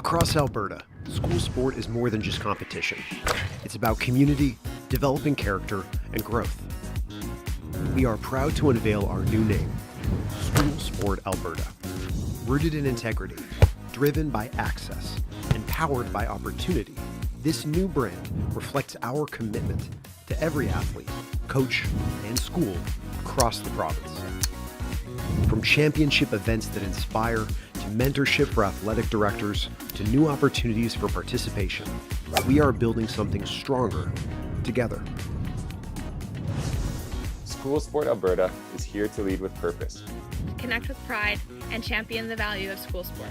Across Alberta, school sport is more than just competition. It's about community, developing character, and growth. We are proud to unveil our new name, School Sport Alberta. Rooted in integrity, driven by access, and powered by opportunity, this new brand reflects our commitment to every athlete, coach, and school across the province. From championship events that inspire, to mentorship for athletic directors, to new opportunities for participation, we are building something stronger together. School Sport Alberta is here to lead with purpose. Connect with pride and champion the value of school sport.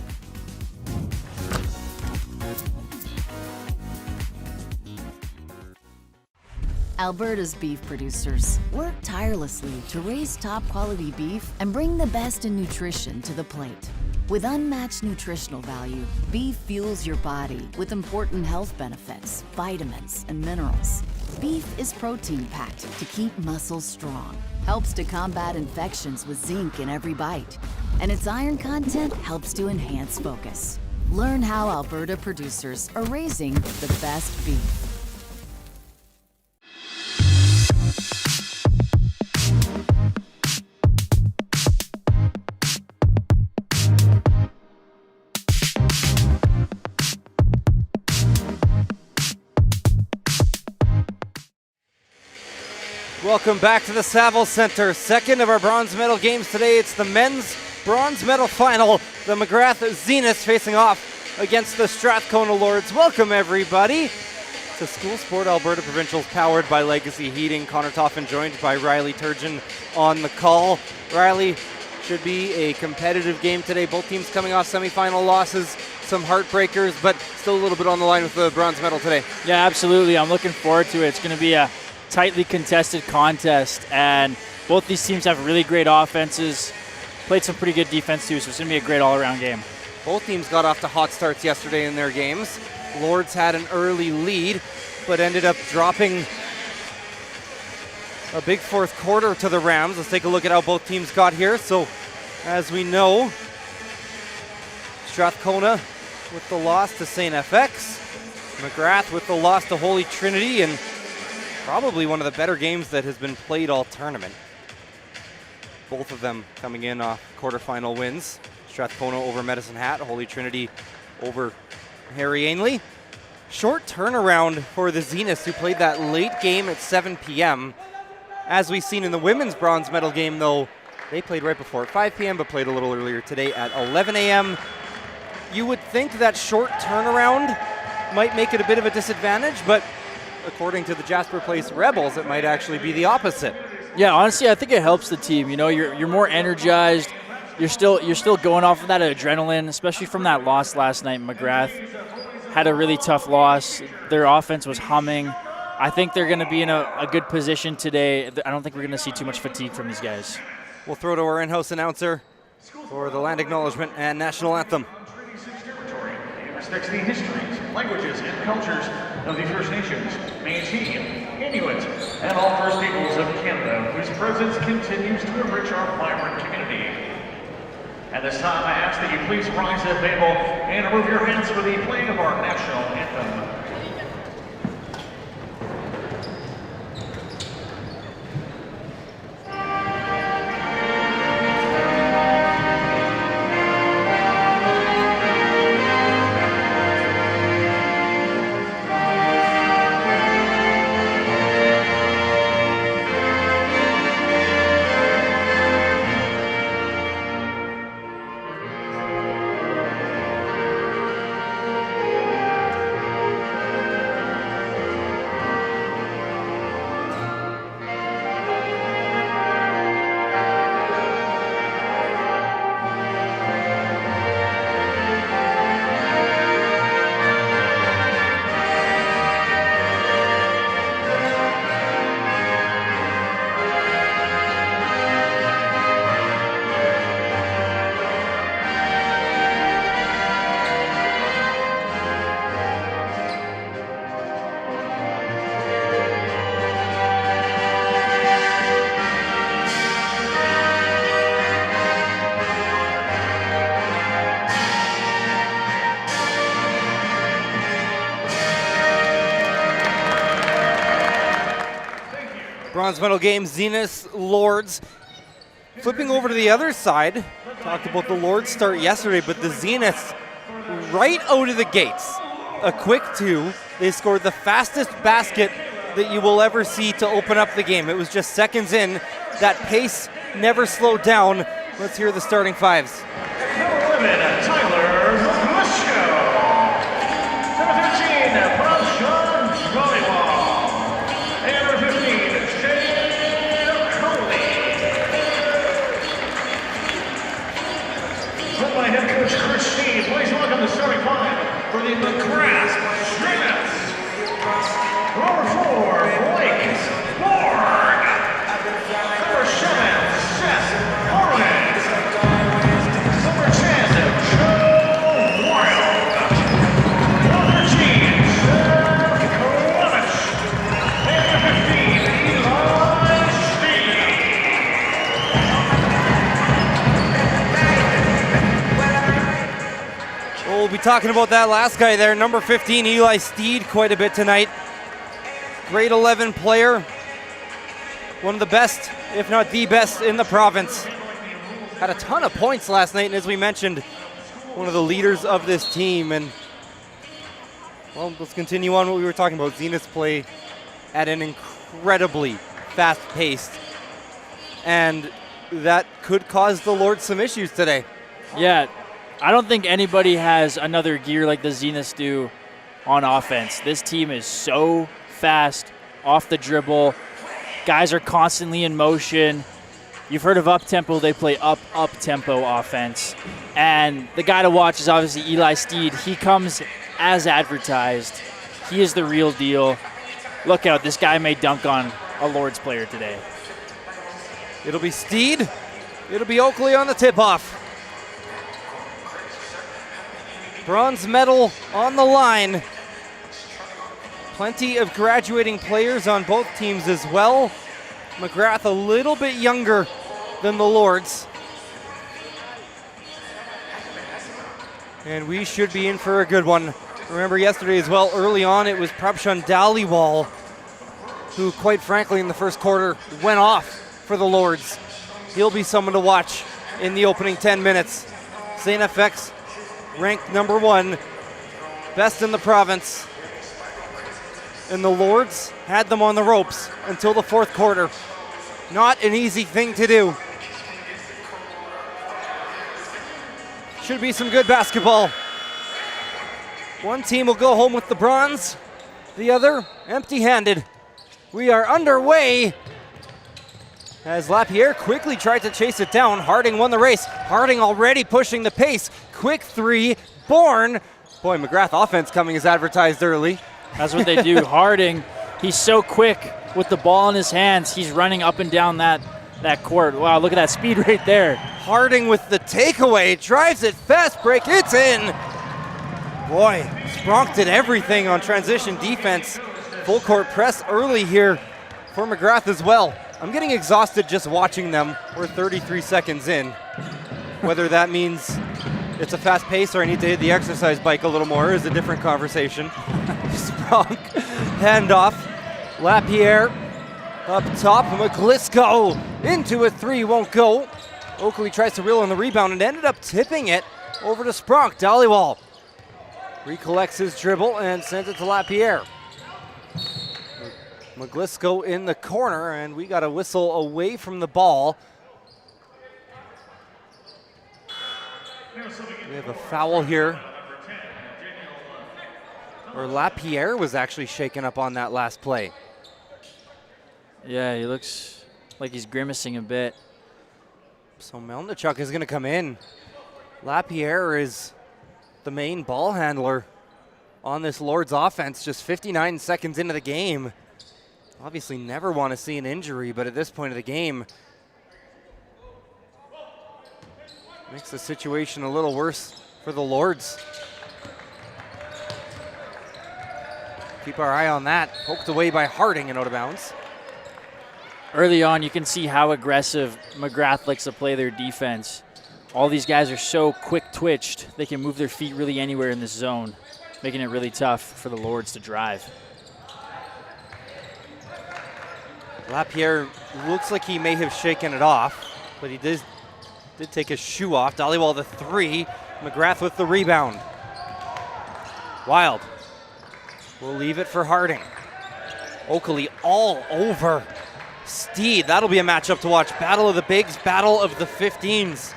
Alberta's beef producers work tirelessly to raise top quality beef and bring the best in nutrition to the plate. With unmatched nutritional value, beef fuels your body with important health benefits, vitamins, and minerals. Beef is protein-packed to keep muscles strong, helps to combat infections with zinc in every bite, and its iron content helps to enhance focus. Learn how Alberta producers are raising the best beef. Welcome back to the Saville Centre. Second of our bronze medal games today. It's the men's bronze medal final. The Magrath Zeniths facing off against the Strathcona Lords. Welcome everybody to School Sport Alberta Provincials, powered by Legacy Heating. Connor Toffin joined by Riley Turgeon on the call. Riley, should be a competitive game today. Both teams coming off semifinal losses, some heartbreakers, but still a little bit on the line with the bronze medal today. Yeah, absolutely. I'm looking forward to it. It's going to be a tightly contested contest, and both these teams have really great offenses, played some pretty good defense too, so it's going to be a great all-around game. Both teams got off to hot starts yesterday in their games. Lords had an early lead, but ended up dropping a big fourth quarter to the Rams. Let's take a look at how both teams got here. So, as we know, Strathcona with the loss to St. FX, Magrath with the loss to Holy Trinity, and probably one of the better games that has been played all tournament. Both of them coming in off quarterfinal wins. Strathcona over Medicine Hat, Holy Trinity over Harry Ainley. Short turnaround for the Zeniths, who played that late game at 7 p.m. As we've seen in the women's bronze medal game, though, they played right before at 5 p.m., but played a little earlier today at 11 a.m. You would think that short turnaround might make it a bit of a disadvantage, but according to the Jasper Place Rebels, it might actually be the opposite. Yeah, honestly, I think it helps the team. You know, you're more energized. You're still going off of that adrenaline, especially from that loss last night. Magrath had a really tough loss. Their offense was humming. I think they're going to be in a good position today. I don't think we're going to see too much fatigue from these guys. We'll throw to our in-house announcer for the land acknowledgement and national anthem. Respects the histories, languages, and cultures of the First Nations, Métis, Inuit, and all First Peoples of Canada, whose presence continues to enrich our vibrant community. At this time, I ask that you please rise if able and remove your hands for the playing of our national anthem. Bronze medal game, Zeniths, Lords. Flipping over to the other side, talked about the Lords start yesterday, but the Zeniths right out of the gates. A quick 2. They scored the fastest basket that you will ever see to open up the game. It was just seconds in. That pace never slowed down. Let's hear the starting fives. Number 11, Tyler Mushko. Number 13, Provincials. And number 15, Shane Coley. Led by head coach Christine. Please welcome the starting five for the Magrath Zeniths. Number 4, Blake Borg. Number 7, Seth Harlan. Number 10, Joe Wild. Number 13, Seth Clements. And number 15, Eli Steed. We'll be talking about that last guy there, number 15, Eli Steed, quite a bit tonight. Grade 11 player, one of the best, if not the best in the province. Had a ton of points last night, and as we mentioned, one of the leaders of this team. And well, let's continue on what we were talking about. Zeniths play at an incredibly fast pace, and that could cause the Lords some issues today. Yeah, I don't think anybody has another gear like the Zeniths do on offense. This team is so fast, off the dribble. Guys are constantly in motion. You've heard of up-tempo. They play up-tempo offense. And the guy to watch is obviously Eli Steed. He comes as advertised. He is the real deal. Look out, this guy may dunk on a Lords player today. It'll be Steed. It'll be Oakley on the tip-off. Bronze medal on the line. Plenty of graduating players on both teams as well. Magrath a little bit younger than the Lords. And we should be in for a good one. Remember yesterday as well, early on, it was Prabshan Dhaliwal who, quite frankly, in the first quarter went off for the Lords. He'll be someone to watch in the opening 10 minutes. St. FX ranked number 1, best in the province. And the Lords had them on the ropes until the fourth quarter. Not an easy thing to do. Should be some good basketball. One team will go home with the bronze, the other empty-handed. We are underway as Lapierre quickly tried to chase it down. Harding won the race. Harding already pushing the pace. Quick 3, Bourne. Boy, Magrath offense coming as advertised early. That's what they do. Harding, he's so quick with the ball in his hands. He's running up and down that court. Wow, look at that speed right there. Harding with the takeaway, drives it fast break, it's in. Boy, Spronk did everything on transition defense. Full court press early here for Magrath as well. I'm getting exhausted just watching them. We're 33 seconds in. Whether that means it's a fast pace or I need to hit the exercise bike a little more is a different conversation. Spronk, handoff. Lapierre up top. McGlisco into a 3, won't go. Oakley tries to reel on the rebound and ended up tipping it over to Spronk. Dhaliwal recollects his dribble and sends it to Lapierre. McGlisco in the corner, and we got a whistle away from the ball. We have a foul here, where Lapierre was actually shaken up on that last play. Yeah, he looks like he's grimacing a bit. So Melnichuk is going to come in. Lapierre is the main ball handler on this Lords offense, just 59 seconds into the game. Obviously never want to see an injury, but at this point of the game, makes the situation a little worse for the Lords. Keep our eye on that. Poked away by Harding and out of bounds. Early on, you can see how aggressive Magrath likes to play their defense. All these guys are so quick-twitched, they can move their feet really anywhere in this zone, making it really tough for the Lords to drive. Lapierre looks like he may have shaken it off, but he did take his shoe off. Dhaliwal the three. Magrath with the rebound. Wild will leave it for Harding. Oakley all over Steed. That'll be a matchup to watch. Battle of the bigs, battle of the 15s.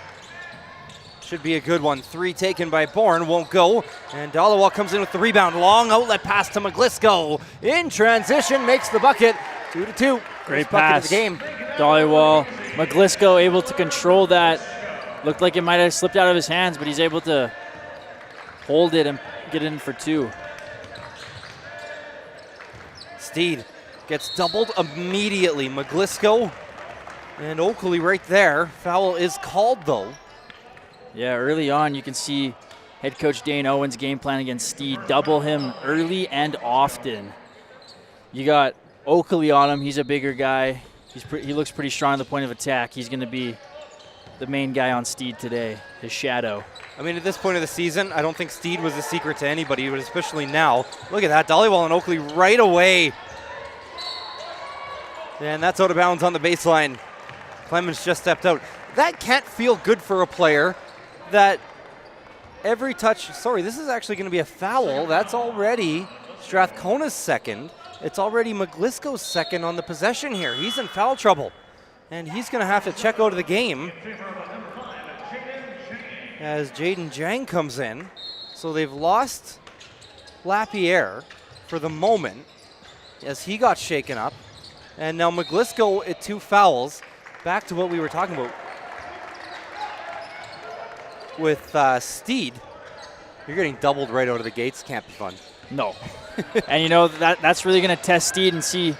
Should be a good one. Three taken by Bourne, won't go. And Dhaliwal comes in with the rebound. Long outlet pass to McGlisco. In transition, makes the bucket. 2-2. Great First bucket pass. of the game. Dhaliwal, McGlisco able to control that. Looked like it might have slipped out of his hands, but he's able to hold it and get in for two. Steed gets doubled immediately. McGlisco and Oakley right there. Foul is called though. Yeah, early on you can see head coach Dane Owens' game plan against Steed. Double him early and often. You got Oakley on him. He's a bigger guy. He looks pretty strong on the point of attack. He's going to be the main guy on Steed today, his shadow. I mean, at this point of the season, I don't think Steed was a secret to anybody, but especially now. Look at that, Dhaliwal and Oakley right away. And that's out of bounds on the baseline. Clemens just stepped out. That can't feel good for a player that every touch, sorry, this is actually going to be a foul. That's already Strathcona's second. It's already McGlisco's second on the possession here. He's in foul trouble. And he's going to have to check out of the game as Jaden Jang comes in. So they've lost Lapierre for the moment as he got shaken up. And now McGlisco at 2 fouls. Back to what we were talking about with Steed. You're getting doubled right out of the gates. Can't be fun. No. And you know, that's really going to test Steed and see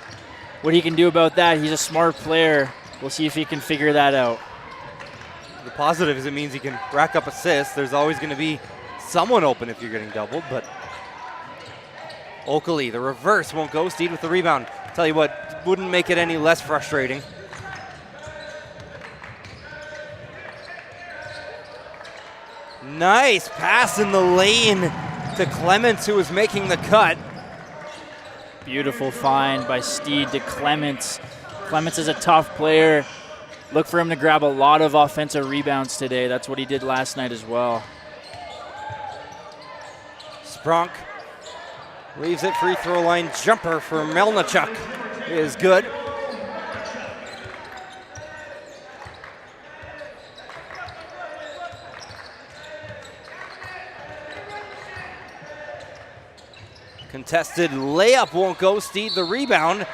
what he can do about that. He's a smart player. We'll see if he can figure that out. The positive is it means he can rack up assists. There's always going to be someone open if you're getting doubled, but Oakley, the reverse won't go. Steed with the rebound. Tell you what, wouldn't make it any less frustrating. Nice pass in the lane to Clements, who was making the cut. Beautiful find by Steed to Clements. Clements is a tough player. Look for him to grab a lot of offensive rebounds today. That's what he did last night as well. Spronk leaves it, free throw line jumper for Melnichuk is good. Contested layup won't go. Steed the rebound.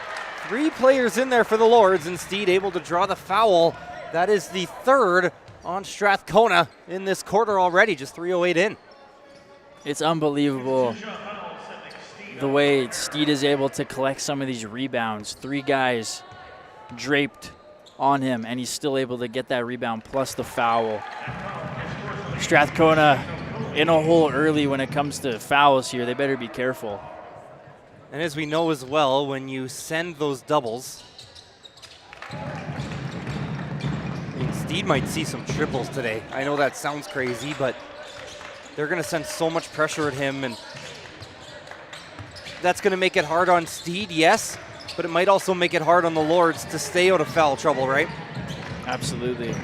3 players in there for the Lords, and Steed able to draw the foul. That is the third on Strathcona in this quarter already, just 3:08 in. It's unbelievable the way Steed is able to collect some of these rebounds. 3 guys draped on him, and he's still able to get that rebound plus the foul. Strathcona in a hole early when it comes to fouls here. They better be careful. And as we know as well, when you send those doubles, I mean, Steed might see some triples today. I know that sounds crazy, but they're going to send so much pressure at him, and that's going to make it hard on Steed, yes, but it might also make it hard on the Lords to stay out of foul trouble, right? Absolutely.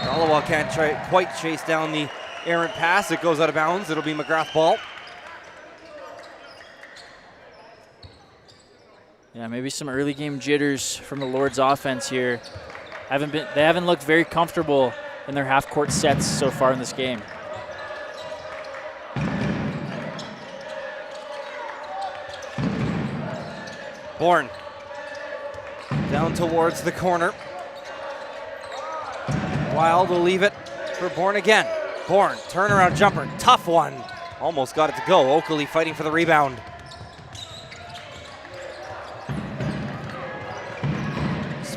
Dhaliwal can't quite chase down the errant pass. It goes out of bounds. It'll be McGrath ball. Yeah, maybe some early game jitters from the Lords offense here. They haven't looked very comfortable in their half-court sets so far in this game. Bourne down towards the corner. Wild will leave it for Bourne again. Bourne, turnaround jumper, tough one. Almost got it to go. Oakley fighting for the rebound.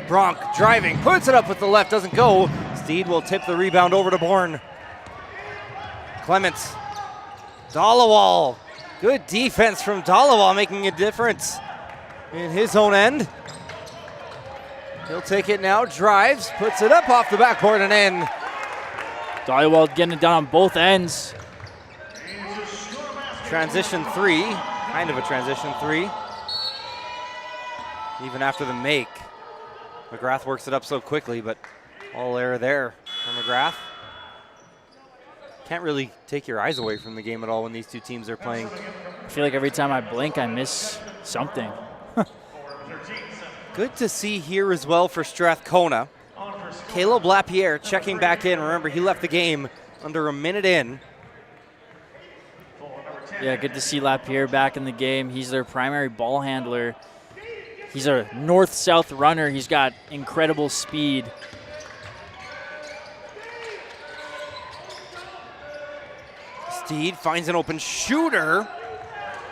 Bronk driving, puts it up with the left, doesn't go. Steed will tip the rebound over to Bourne. Clements. Dhaliwal. Good defense from Dhaliwal, making a difference in his own end. He'll take it now, drives, puts it up off the backboard and in. Dhaliwal getting it done on both ends. Transition 3, kind of a transition 3. even after the make. Magrath works it up so quickly, but all error there for Magrath. Can't really take your eyes away from the game at all when these two teams are playing. I feel like every time I blink, I miss something. Good to see here as well for Strathcona. Caleb Lapierre checking back in. Remember, he left the game under a minute in. Yeah, good to see Lapierre back in the game. He's their primary ball handler. He's a north-south runner. He's got incredible speed. Steed finds an open shooter,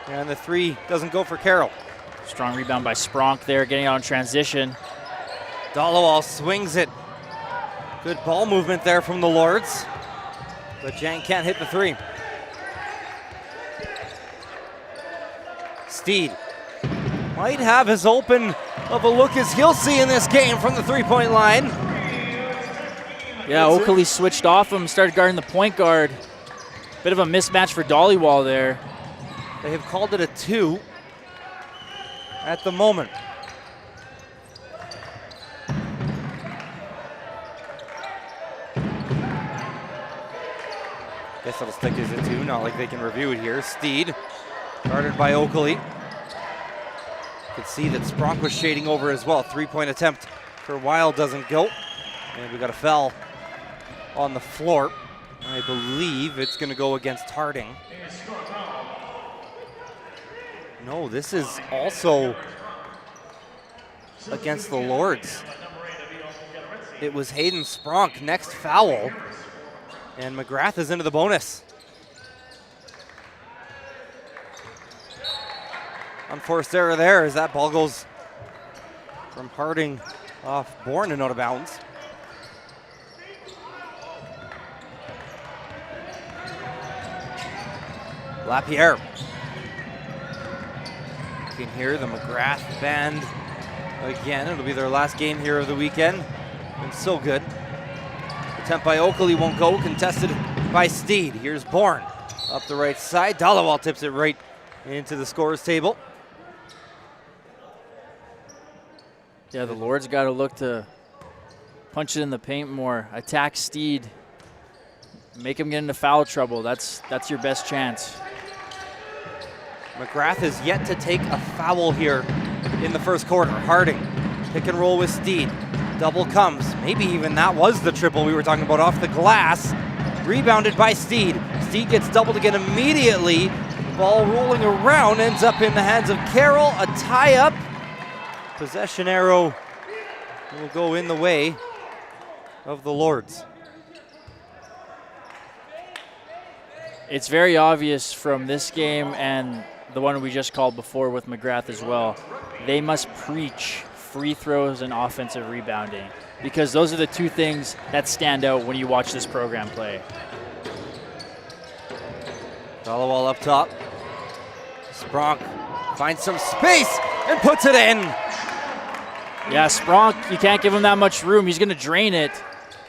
and the three doesn't go for Carroll. Strong rebound by Spronk there, getting out in transition. Dollowall swings it. Good ball movement there from the Lords, but Jang can't hit the three. Steed might have as open of a look as he'll see in this game from the three-point line. Yeah, Oakley switched off him, started guarding the point guard. Bit of a mismatch for Dollywall there. They have called it a 2 at the moment. Guess it'll stick as a 2, not like they can review it here. Steed, guarded by Oakley. Could see that Spronk was shading over as well. Three-point attempt for a while doesn't go. And we got a foul on the floor. I believe it's going to go against Harding. No, this is also against the Lords. It was Hayden Spronk, next foul. And Magrath is into the bonus. Unforced error there as that ball goes from Harding off Bourne and out of bounds. Lapierre. You can hear the Magrath band again. It'll be their last game here of the weekend. And so good. Attempt by Oakley won't go. Contested by Steed. Here's Bourne up the right side. Dollywall tips it right into the scorer's table. Yeah, the Lords got to look to punch it in the paint more. Attack Steed. Make him get into foul trouble. That's your best chance. Magrath is yet to take a foul here in the first quarter. Harding, pick and roll with Steed. Double comes. Maybe even that was the triple we were talking about off the glass. Rebounded by Steed. Steed gets doubled again immediately. Ball rolling around, ends up in the hands of Carroll. A tie-up. Possession arrow will go in the way of the Lords. It's very obvious from this game and the one we just called before with Magrath as well. They must preach free throws and offensive rebounding because those are the two things that stand out when you watch this program play. Dollywall up top. Spronk finds some space and puts it in. Yeah, Spronk, you can't give him that much room. He's going to drain it.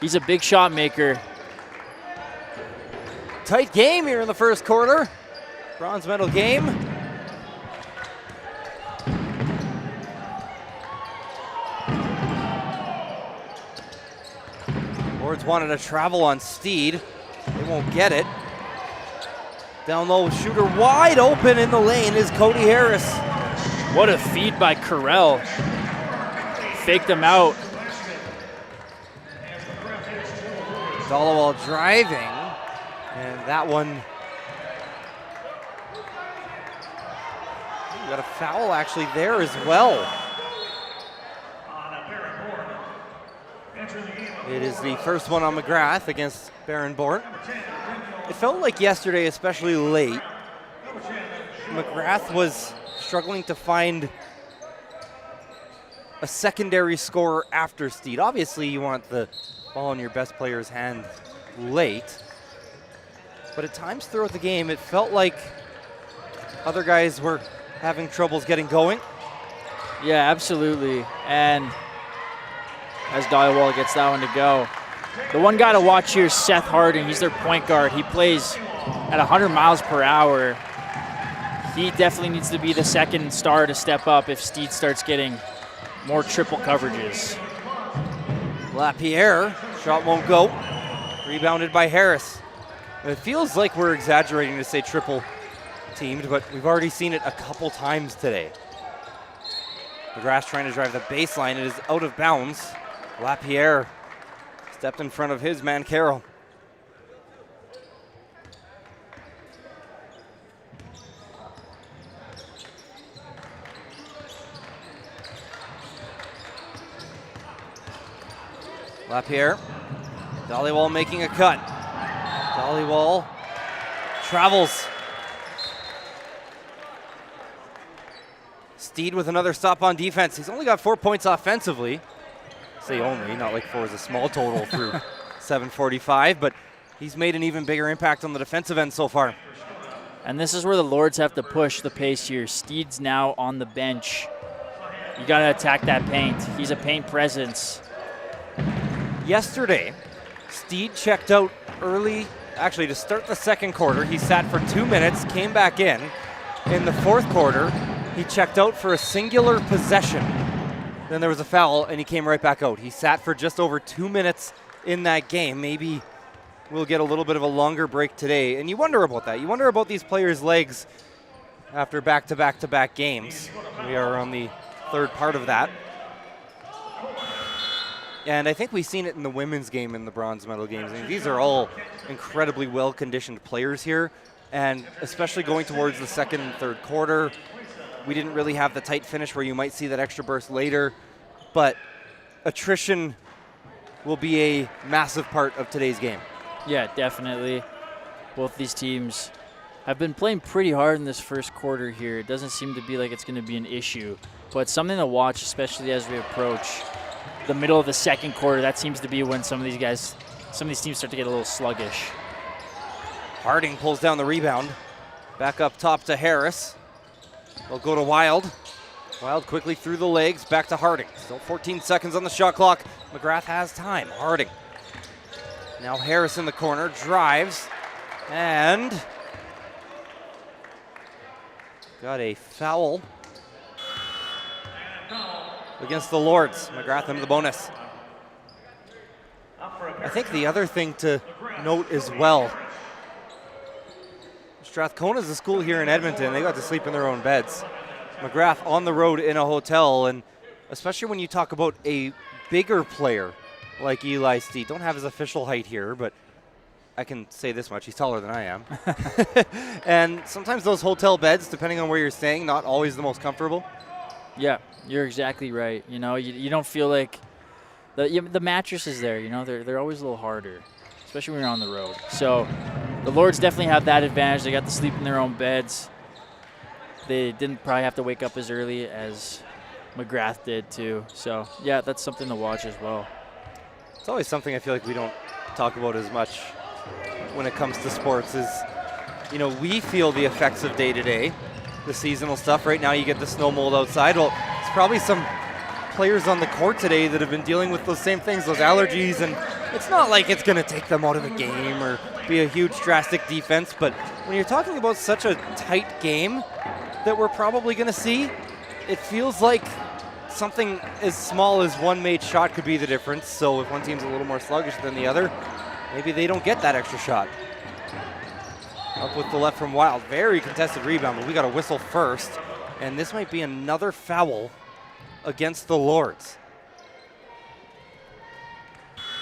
He's a big shot maker. Tight game here in the first quarter. Bronze medal game. Lords wanted to travel on Steed. They won't get it. Down low, shooter wide open in the lane is Cody Harris. What a feed by Carell. Faked him out. Dollywall driving, and that one. We got a foul actually there as well. It is the first one on Magrath against Baron Bourne. It felt like yesterday, especially late, Magrath was struggling to find a secondary scorer after Steed. Obviously, you want the ball in your best player's hand late, but at times throughout the game, it felt like other guys were having troubles getting going. Yeah, absolutely. And as Dollywall gets that one to go. The one guy to watch here is Seth Harding. He's their point guard. He plays at 100 miles per hour. He definitely needs to be the second star to step up if Steed starts getting more triple coverages. Lapierre, shot won't go. Rebounded by Harris. It feels like we're exaggerating to say triple teamed, but we've already seen it a couple times today. Magrath trying to drive the baseline. It is out of bounds. Lapierre stepped in front of his man, Carroll. Lapierre, Dollywall making a cut. Dollywall travels. Steed with another stop on defense. He's only got 4 points offensively. Say only, not like 4 is a small total through 7:45, but he's made an even bigger impact on the defensive end so far. And this is where the Lords have to push the pace here. Steed's now on the bench. You got to attack that paint. He's a paint presence. Yesterday, Steed checked out early, actually to start the second quarter. He sat for 2 minutes, came back in. In the fourth quarter, he checked out for a singular possession. Then there was a foul, and he came right back out. He sat for just over 2 minutes in that game. Maybe we'll get a little bit of a longer break today. And you wonder about that. You wonder about these players' legs after back-to-back-to-back games. We are on the third part of that. And I think we've seen it in the women's game in the bronze medal games. I mean, these are all incredibly well-conditioned players here, and especially going towards the second and third quarter. We didn't really have the tight finish where you might see that extra burst later, but attrition will be a massive part of today's game. Yeah, definitely. Both these teams have been playing pretty hard in this first quarter here. It doesn't seem to be like it's going to be an issue, but something to watch, especially as we approach the middle of the second quarter. That seems to be when some of these teams start to get a little sluggish. Harding pulls down the rebound. Back up top to Harris. They'll go to Wild. Wild quickly through the legs, back to Harding. Still 14 seconds on the shot clock. Magrath has time. Harding. Now Harris in the corner, drives, and got a foul against the Lords. Magrath into the bonus. I think the other thing to note as well, Strathcona's a school here in Edmonton. They got to sleep in their own beds. Magrath on the road in a hotel, and especially when you talk about a bigger player like Eli Steed. Don't have his official height here, but I can say this much. He's taller than I am. And sometimes those hotel beds, depending on where you're staying, not always the most comfortable. Yeah, you're exactly right. You know, you don't feel like the mattress is there. You know, they're always a little harder, especially when you're on the road. So the Lords definitely have that advantage. They got to sleep in their own beds. They didn't probably have to wake up as early as Magrath did too. So yeah, that's something to watch as well. It's always something I feel like we don't talk about as much when it comes to sports is, you know, we feel the effects of day-to-day, the seasonal stuff. Right now you get the snow mold outside. Well, it's probably some players on the court today that have been dealing with those same things, those allergies, and it's not like it's going to take them out of the game or be a huge drastic defense, but when you're talking about such a tight game that we're probably going to see, it feels like something as small as one made shot could be the difference. So if one team's a little more sluggish than the other, maybe they don't get that extra shot. Up with the left from Wild. Very contested rebound, but we got a whistle first. And this might be another foul against the Lords.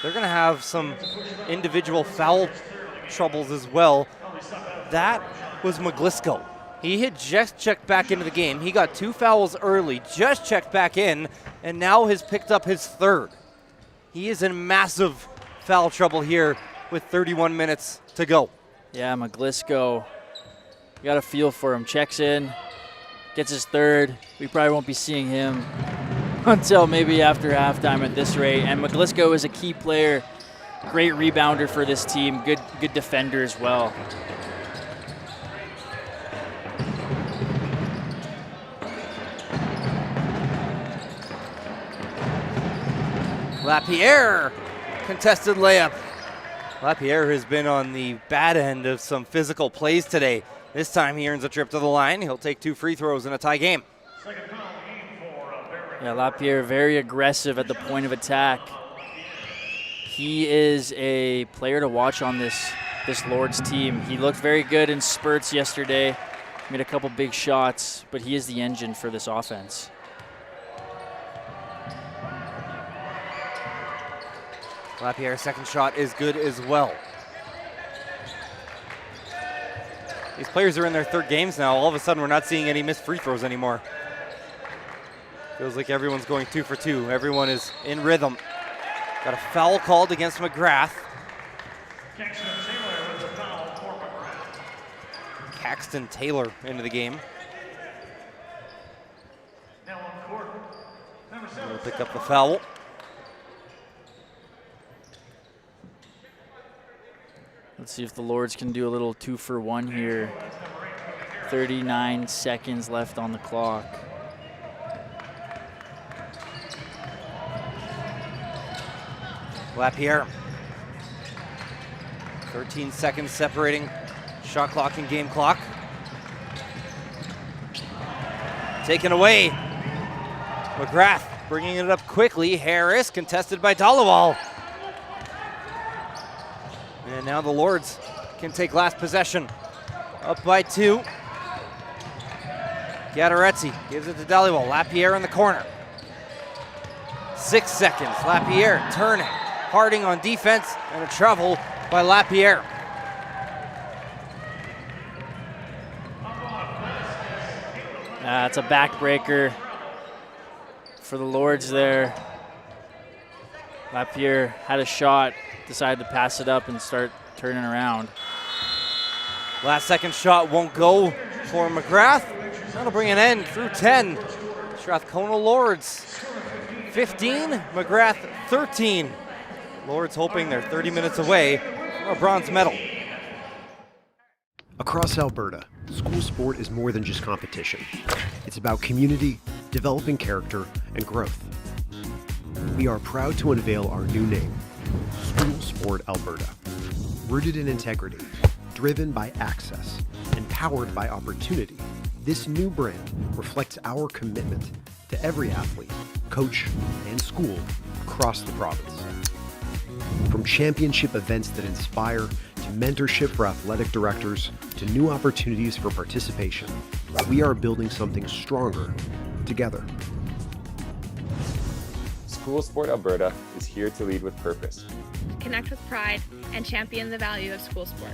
They're going to have some individual foul troubles as well. That was McGlisco. He had just checked back into the game. He got 2 fouls early, just checked back in, and now has picked up his third. He is in massive foul trouble here with 31 minutes to go. Yeah, McGlisco, you got a feel for him. Checks in, gets his third. We probably won't be seeing him until maybe after halftime at this rate. And McGlisco is a key player, great rebounder for this team, good defender as well. Lapierre, contested layup. Lapierre has been on the bad end of some physical plays today. This time he earns a trip to the line. He'll take 2 free throws in a tie game. Yeah, Lapierre very aggressive at the point of attack. He is a player to watch on this Lords team. He looked very good in spurts yesterday, made a couple big shots, but he is the engine for this offense. Lapierre's second shot is good as well. These players are in their third games now. All of a sudden, we're not seeing any missed free throws anymore. Feels like everyone's going 2 for 2. Everyone is in rhythm. Got a foul called against Magrath. Caxton Taylor into the game. He'll pick up the foul. Let's see if the Lords can do a little 2 for 1 here. 39 seconds left on the clock. Lapierre. 13 seconds separating shot clock and game clock. Taken away. Magrath bringing it up quickly. Harris contested by Dhaliwal. And now the Lords can take last possession. Up by 2. Gadarezzi gives it to Dhaliwal. Lapierre in the corner. 6 seconds. Lapierre turning. Harding on defense and a travel by Lapierre. It's a backbreaker for the Lords there. Lapierre had a shot, decided to pass it up and start turning around. Last second shot won't go for Magrath. That'll bring an end through 10. Strathcona Lords 15, Magrath 13. Lords hoping they're 30 minutes away from a bronze medal. Across Alberta, school sport is more than just competition. It's about community, developing character, and growth. We are proud to unveil our new name, School Sport Alberta. Rooted in integrity, driven by access, and powered by opportunity, this new brand reflects our commitment to every athlete, coach, and school across the province. From championship events that inspire, to mentorship for athletic directors, to new opportunities for participation, we are building something stronger together. School Sport Alberta is here to lead with purpose. Connect with pride and champion the value of school sport.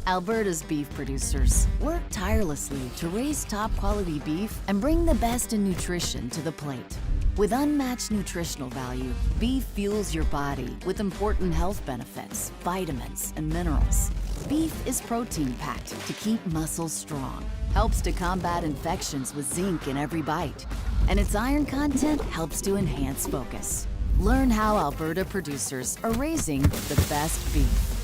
Alberta's beef producers work tirelessly to raise top quality beef and bring the best in nutrition to the plate. With unmatched nutritional value, beef fuels your body with important health benefits, vitamins, and minerals. Beef is protein-packed to keep muscles strong, helps to combat infections with zinc in every bite, and its iron content helps to enhance focus. Learn how Alberta producers are raising the best beef.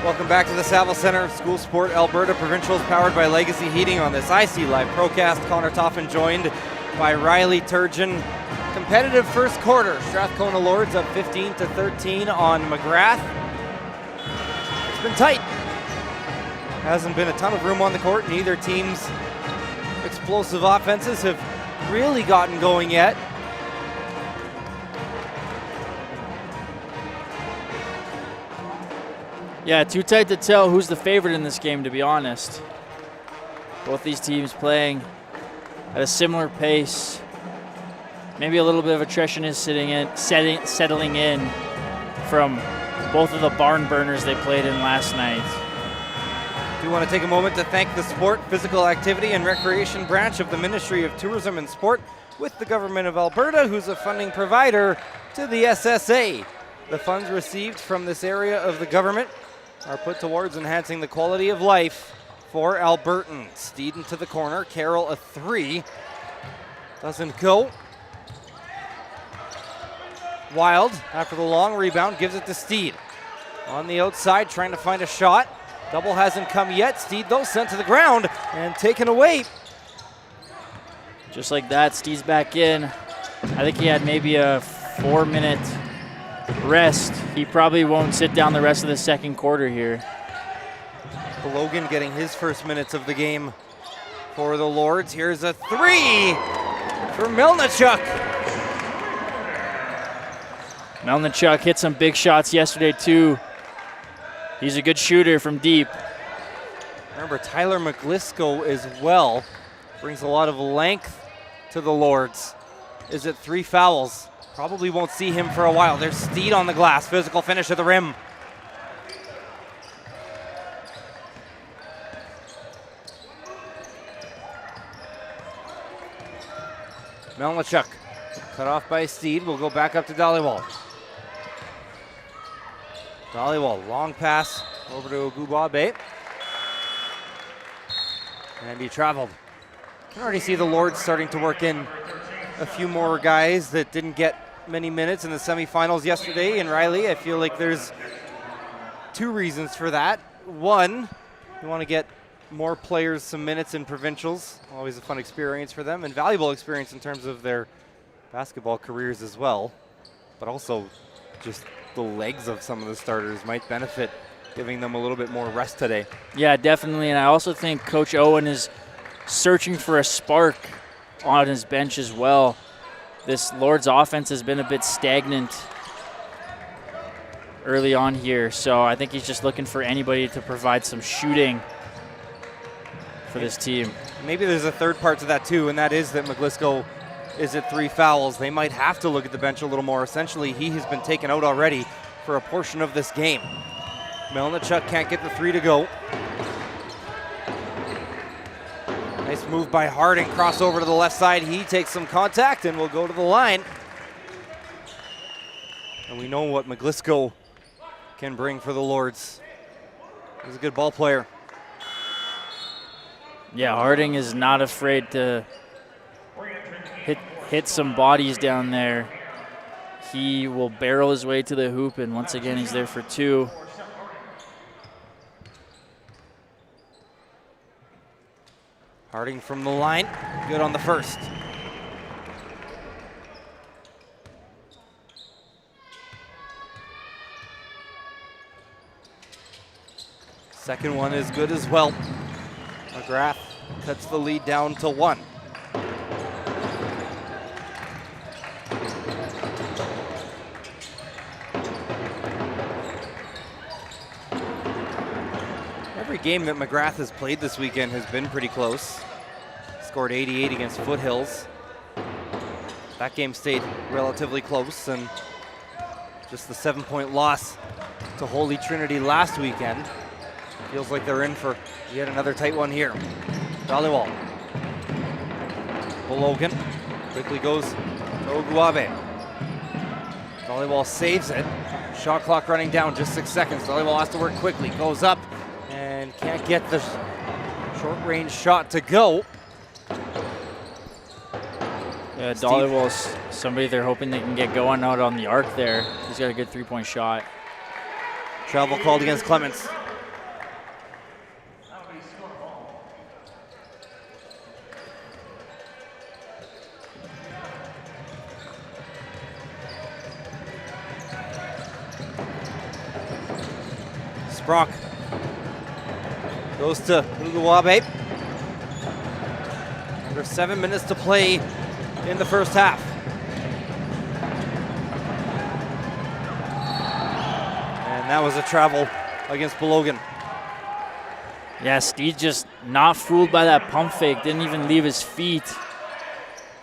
Welcome back to the Saville Centre, School Sport Alberta Provincials, powered by Legacy Heating on this IC Live Procast. Connor Toffin joined by Riley Turgeon. Competitive first quarter. Strathcona Lords up 15-13 on Magrath. It's been tight. Hasn't been a ton of room on the court. Neither team's explosive offenses have really gotten going yet. Yeah, too tight to tell who's the favorite in this game, to be honest. Both these teams playing at a similar pace. Maybe a little bit of attrition is settling in from both of the barn burners they played in last night. I do want to take a moment to thank the Sport, Physical Activity and Recreation branch of the Ministry of Tourism and Sport with the Government of Alberta, who's a funding provider to the SSA. The funds received from this area of the government are put towards enhancing the quality of life for Albertans. Steed into the corner, Carroll a 3. Doesn't go. Wild, after the long rebound, gives it to Steed. On the outside, trying to find a shot. Double hasn't come yet. Steed, though, sent to the ground and taken away. Just like that, Steed's back in. I think he had maybe a 4-minute rest. He probably won't sit down the rest of the second quarter here. Logan getting his first minutes of the game for the Lords. Here's a 3 for Melnichuk. Melnichuk hit some big shots yesterday too. He's a good shooter from deep. Remember, Tyler McGlisco as well brings a lot of length to the Lords. Is it 3 fouls? Probably won't see him for a while. There's Steed on the glass. Physical finish at the rim. Melnichuk cut off by Steed. Will go back up to Dhaliwal. Dhaliwal, long pass over to Gubabe. And he traveled. You can already see the Lords starting to work in a few more guys that didn't get many minutes in the semifinals yesterday. And Riley, I feel like there's 2 reasons for that. One, you want to get more players some minutes in provincials. Always a fun experience for them and valuable experience in terms of their basketball careers as well. But also just the legs of some of the starters might benefit, giving them a little bit more rest today. Yeah, definitely. And I also think Coach Owen is searching for a spark on his bench as well. This Lords offense has been a bit stagnant early on here, so I think he's just looking for anybody to provide some shooting for this team. Maybe there's a third part to that too, and that is that McGlisco is at 3 fouls. They might have to look at the bench a little more. Essentially, he has been taken out already for a portion of this game. Melnichuk can't get the 3 to go. Nice move by Harding, crossover to the left side. He takes some contact and will go to the line. And we know what McGlisco can bring for the Lords. He's a good ball player. Yeah, Harding is not afraid to hit some bodies down there. He will barrel his way to the hoop, and once again, he's there for 2. Harding from the line, good on the first. Second one is good as well. Magrath cuts the lead down to 1. Every game that Magrath has played this weekend has been pretty close. Scored 88 against Foothills. That game stayed relatively close, and just the 7-point loss to Holy Trinity last weekend feels like they're in for yet another tight one here. Dhaliwal. Logan quickly goes to Oguabe. Dhaliwal saves it. Shot clock running down, just 6 seconds. Dhaliwal has to work quickly, goes up and can't get the short range shot to go. Yeah, Dhaliwal's somebody they're hoping they can get going out on the arc there. He's got a good 3-point shot. Travel called against Clements. Sprock goes to Uguabe. Under 7 minutes to play in the first half. And that was a travel against Belogan. Yeah, Steed just not fooled by that pump fake. Didn't even leave his feet.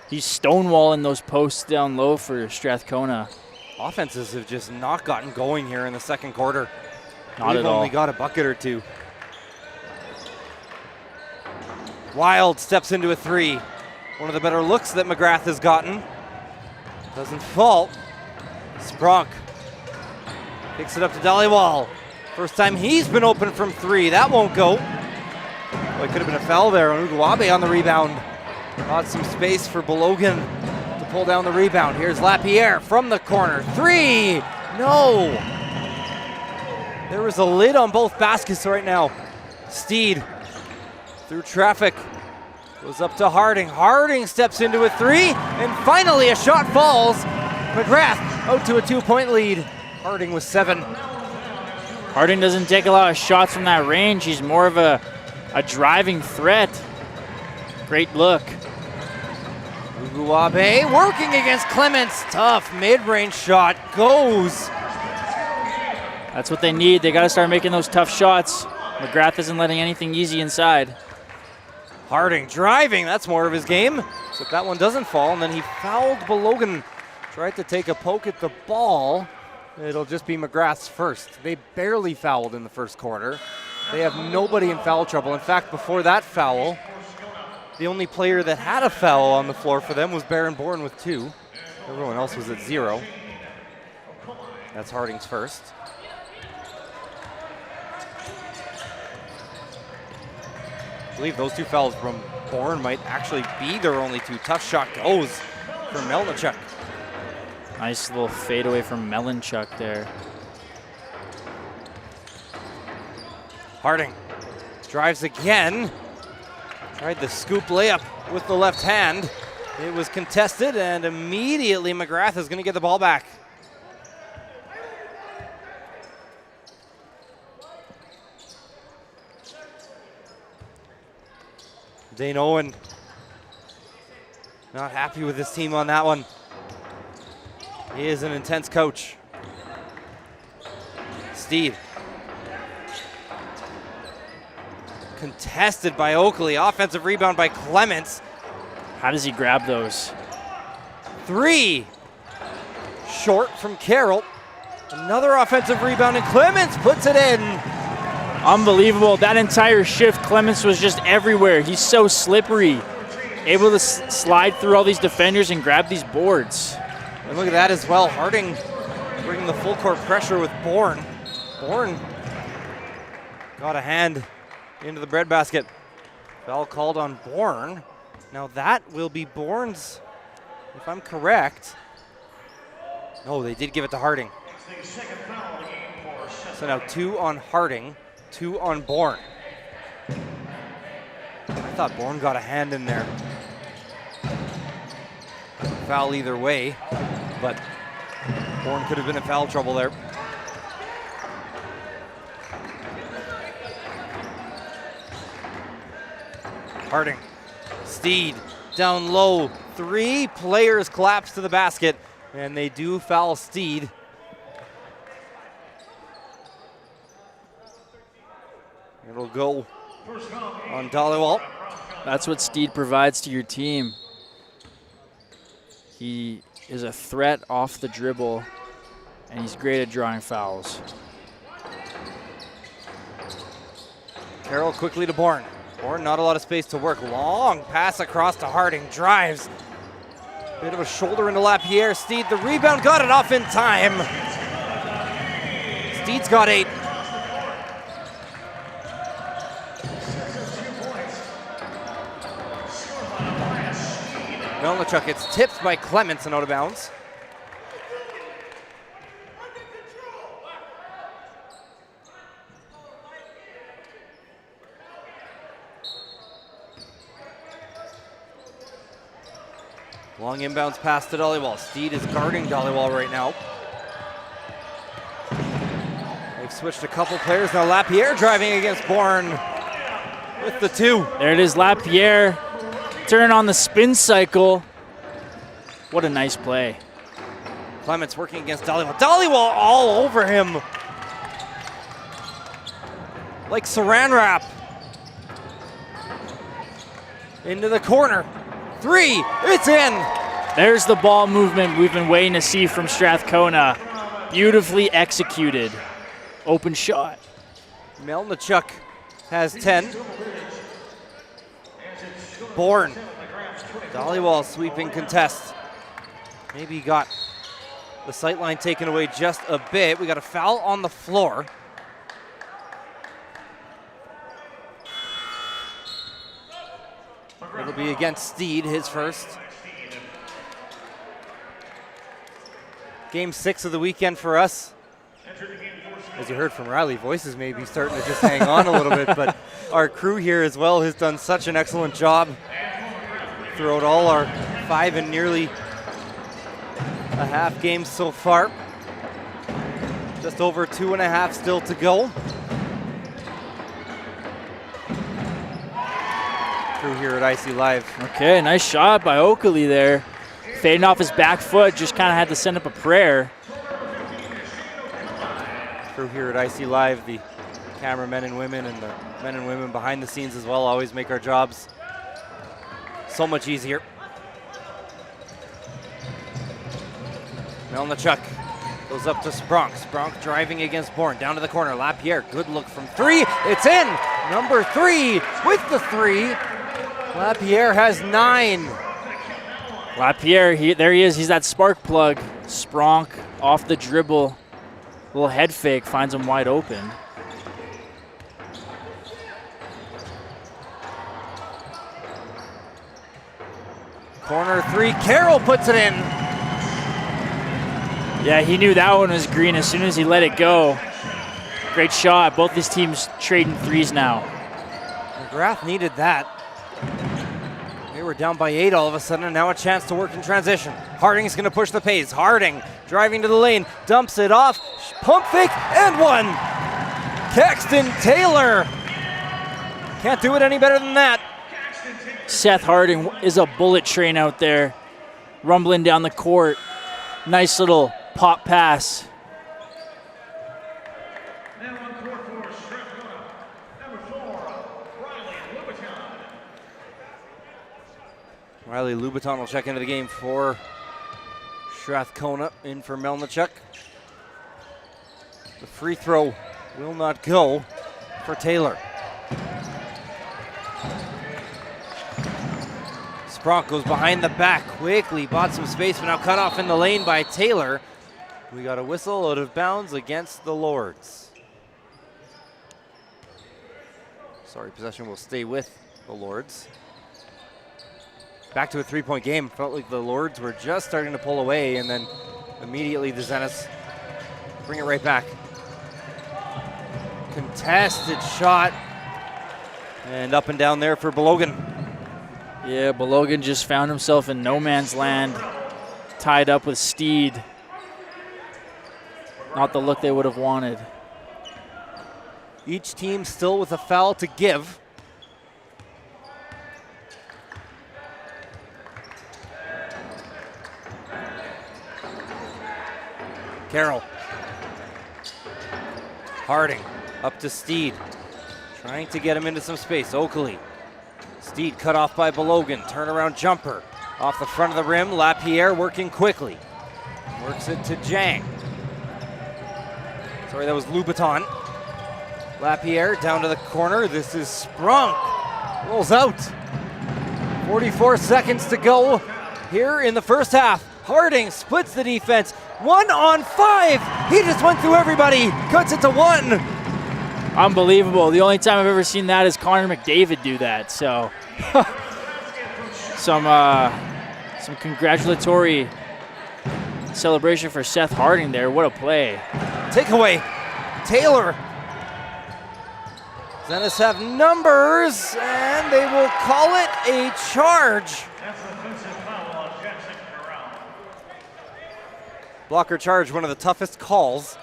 He's stonewalling those posts down low for Strathcona. Offenses have just not gotten going here in the second quarter. Not We've at all. only got a bucket or 2. Wild steps into a 3. One of the better looks that Magrath has gotten. Doesn't fall. Spronk picks it up to Dhaliwal. First time he's been open from 3. That won't go. Well, it could have been a foul there on Uguabe on the rebound. Got some space for Belogan to pull down the rebound. Here's Lapierre from the corner. 3! No! There was a lid on both baskets right now. Steed through traffic. Goes up to Harding. Harding steps into a three, and finally a shot falls. Magrath out to a 2-point lead. Harding with 7. Harding doesn't take a lot of shots from that range. He's more of a driving threat. Great look. Uguabe working against Clements. Tough mid-range shot goes. That's what they need. They got to start making those tough shots. Magrath isn't letting anything easy inside. Harding driving, that's more of his game. Except that one doesn't fall, and then he fouled Belogan. Tried to take a poke at the ball. It'll just be Magrath's first. They barely fouled in the first quarter. They have nobody in foul trouble. In fact, before that foul, the only player that had a foul on the floor for them was Baron Bourne with 2. Everyone else was at 0. That's Harding's first. I believe those 2 fouls from Bourne might actually be their only 2. Tough shot goes for Melnichuk. Nice little fadeaway from Melnichuk there. Harding drives again. Tried the scoop layup with the left hand. It was contested, and immediately Magrath is going to get the ball back. Dane Owen not happy with his team on that one. He is an intense coach. Steve. Contested by Oakley. Offensive rebound by Clements. How does he grab those? 3. Short from Carroll. Another offensive rebound, and Clements puts it in. Unbelievable. That entire shift, Clements was just everywhere. He's so slippery. Able to slide through all these defenders and grab these boards. And look at that as well. Harding bringing the full court pressure with Bourne. Bourne got a hand into the breadbasket. Foul called on Bourne. Now that will be Bourne's, if I'm correct. No, they did give it to Harding. So now 2 on Harding, 2 on Bourne. I thought Bourne got a hand in there. Foul either way, but Bourne could have been in foul trouble there. Harding, Steed, down low. 3 players collapse to the basket, and they do foul Steed. It'll go on Dhaliwal. That's what Steed provides to your team. He is a threat off the dribble, and he's great at drawing fouls. Carroll quickly to Bourne. Bourne, not a lot of space to work. Long pass across to Harding. Drives. Bit of a shoulder into Lapierre. Steed, the rebound, got it off in time. Steed's got 8. Melnichuk gets tipped by Clements and out of bounds. Long inbounds pass to Dhaliwal. Steed is guarding Dhaliwal right now. They've switched a couple players. Now Lapierre driving against Bourne with the 2. There it is, Lapierre. Turn on the spin cycle. What a nice play. Clements working against Dhaliwal. Dhaliwal all over him. Like saran wrap. Into the corner. 3, it's in. There's the ball movement we've been waiting to see from Strathcona. Beautifully executed. Open shot. Melnichuk has 10. Bourne. Dhaliwal sweeping contest. Maybe he got the sight line taken away just a bit. We got a foul on the floor. It'll be against Steed, his first. Game 6 of the weekend for us. As you heard from Riley, voices may be starting to just hang on a little bit, but our crew here as well has done such an excellent job throughout all our 5 and nearly a half games so far. Just over 2.5 still to go. Crew here at IC Live. Okay, nice shot by Oakley there. Fading off his back foot, just kind of had to send up a prayer. Crew here at IC Live, the cameramen and women and the men and women behind the scenes as well, always make our jobs so much easier. Melnichuk goes up to Spronk. Spronk driving against Bourne. Down to the corner. Lapierre, good look from 3. It's in! Number 3 with the 3. Lapierre has 9. Lapierre, there he is. He's that spark plug. Spronk off the dribble. Little head fake finds him wide open. Corner 3, Carroll puts it in. Yeah, he knew that one was green as soon as he let it go. Great shot. Both these teams trading threes now. Magrath needed that. They were down by 8 all of a sudden, and now a chance to work in transition. Harding's going to push the pace. Harding driving to the lane, dumps it off, pump fake, and 1. Caxton Taylor. Can't do it any better than that. Seth Harding is a bullet train out there, rumbling down the court. Nice little pop pass. Now on court for Strathcona, number 4, Riley Louboutin. Riley Louboutin will check into the game for Strathcona, in for Melnichuk. The free throw will not go for Taylor. Spronk goes behind the back quickly, bought some space, but now cut off in the lane by Taylor. We got a whistle out of bounds against the Lords. Sorry, possession will stay with the Lords. Back to a 3-point game. Felt like the Lords were just starting to pull away, and then immediately the Zeniths bring it right back. Contested shot, and up and down there for Belogan. Yeah, Belogan just found himself in no man's land, tied up with Steed. Not the look they would have wanted. Each team still with a foul to give. Carroll. Harding up to Steed. Trying to get him into some space. Oakley. Steed cut off by Belogan. Turnaround jumper. Off the front of the rim. Lapierre working quickly. Works it to Jang. Sorry, that was Louboutin. Lapierre down to the corner. This is Sprunk. Rolls out. 44 seconds to go here in the first half. Harding splits the defense. 1 on 5. He just went through everybody. Cuts it to 1. Unbelievable. The only time I've ever seen that is Connor McDavid do that. So some congratulatory celebration for Seth Harding there. What a play. Takeaway. Taylor. Zeniths have numbers, and they will call it a charge. That's an offensive foul on Jackson Corral. Blocker charge, one of the toughest calls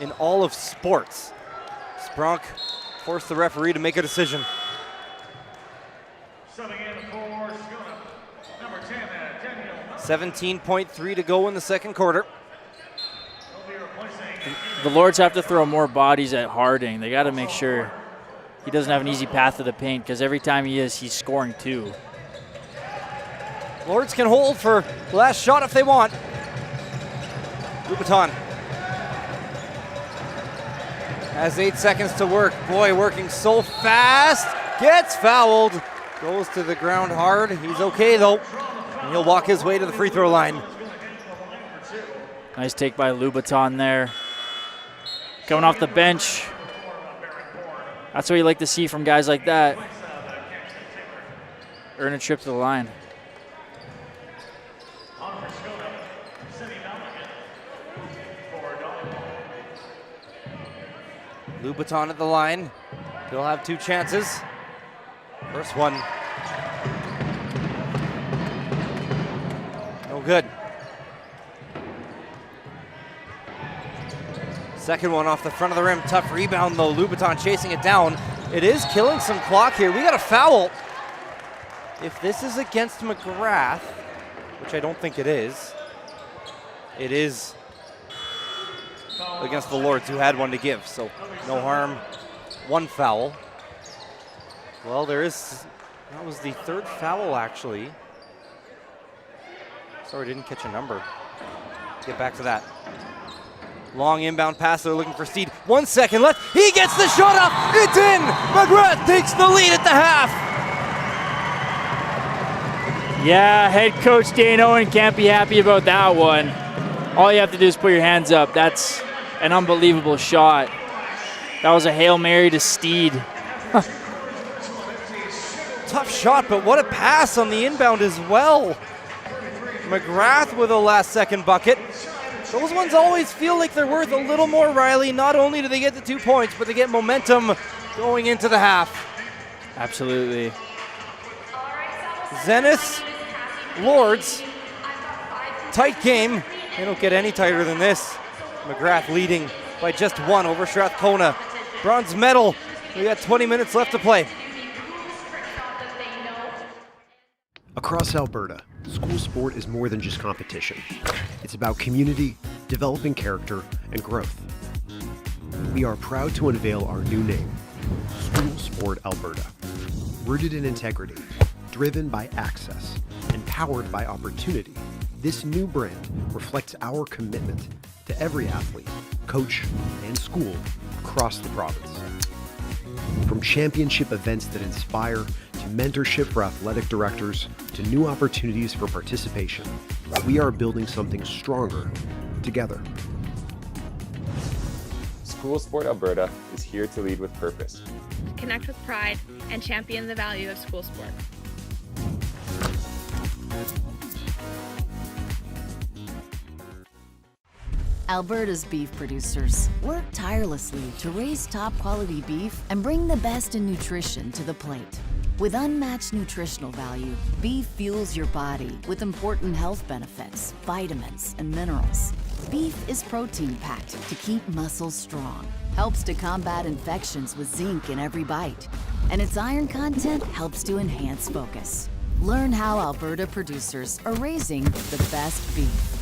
in all of sports. Spronk forced the referee to make a decision. Subbing in for Scona, number 10, Daniel. 17.3 to go in the second quarter. He'll be replacing. The Lords have to throw more bodies at Harding. They got to make sure he doesn't have an easy path to the paint, because every time he is, he's scoring 2. Lords can hold for the last shot if they want. Louboutin has 8 seconds to work. Boy, working so fast. Gets fouled. Goes to the ground hard. He's okay, though. And he'll walk his way to the free throw line. Nice take by Louboutin there. Coming off the bench. That's what you like to see from guys like that. Earn a trip to the line. Louboutin at the line. He'll have 2 chances. First one. No good. Second one off the front of the rim. Tough rebound though. Louboutin chasing it down. It is killing some clock here. We got a foul. If this is against Magrath, which I don't think it is against the Lords, who had one to give. So no harm. 1 foul. Well, that was the 3rd foul actually. Sorry, didn't catch a number. Get back to that. Long inbound pass, they're looking for Steed. 1 second left, he gets the shot up, it's in! Magrath takes the lead at the half. Yeah, head coach Dane Owen can't be happy about that one. All you have to do is put your hands up. That's an unbelievable shot. That was a Hail Mary to Steed. Tough shot, but what a pass on the inbound as well. Magrath with a last second bucket. Those ones always feel like they're worth a little more, Riley. Not only do they get the 2 points, but they get momentum going into the half. Absolutely. Zeniths, Lords, tight game. They don't get any tighter than this. Magrath leading by just 1 over Strathcona. Bronze medal. We got 20 minutes left to play. Across Alberta, school sport is more than just competition. It's about community, developing character, and growth. We are proud to unveil our new name, School Sport Alberta. Rooted in integrity, driven by access, and powered by opportunity, this new brand reflects our commitment to every athlete, coach, and school across the province. From championship events that inspire, to mentorship for athletic directors, to new opportunities for participation, we are building something stronger together. School Sport Alberta is here to lead with purpose. Connect with pride and champion the value of school sport. Alberta's beef producers work tirelessly to raise top quality beef and bring the best in nutrition to the plate. With unmatched nutritional value, beef fuels your body with important health benefits, vitamins, and minerals. Beef is protein-packed to keep muscles strong, helps to combat infections with zinc in every bite, and its iron content helps to enhance focus. Learn how Alberta producers are raising the best beef.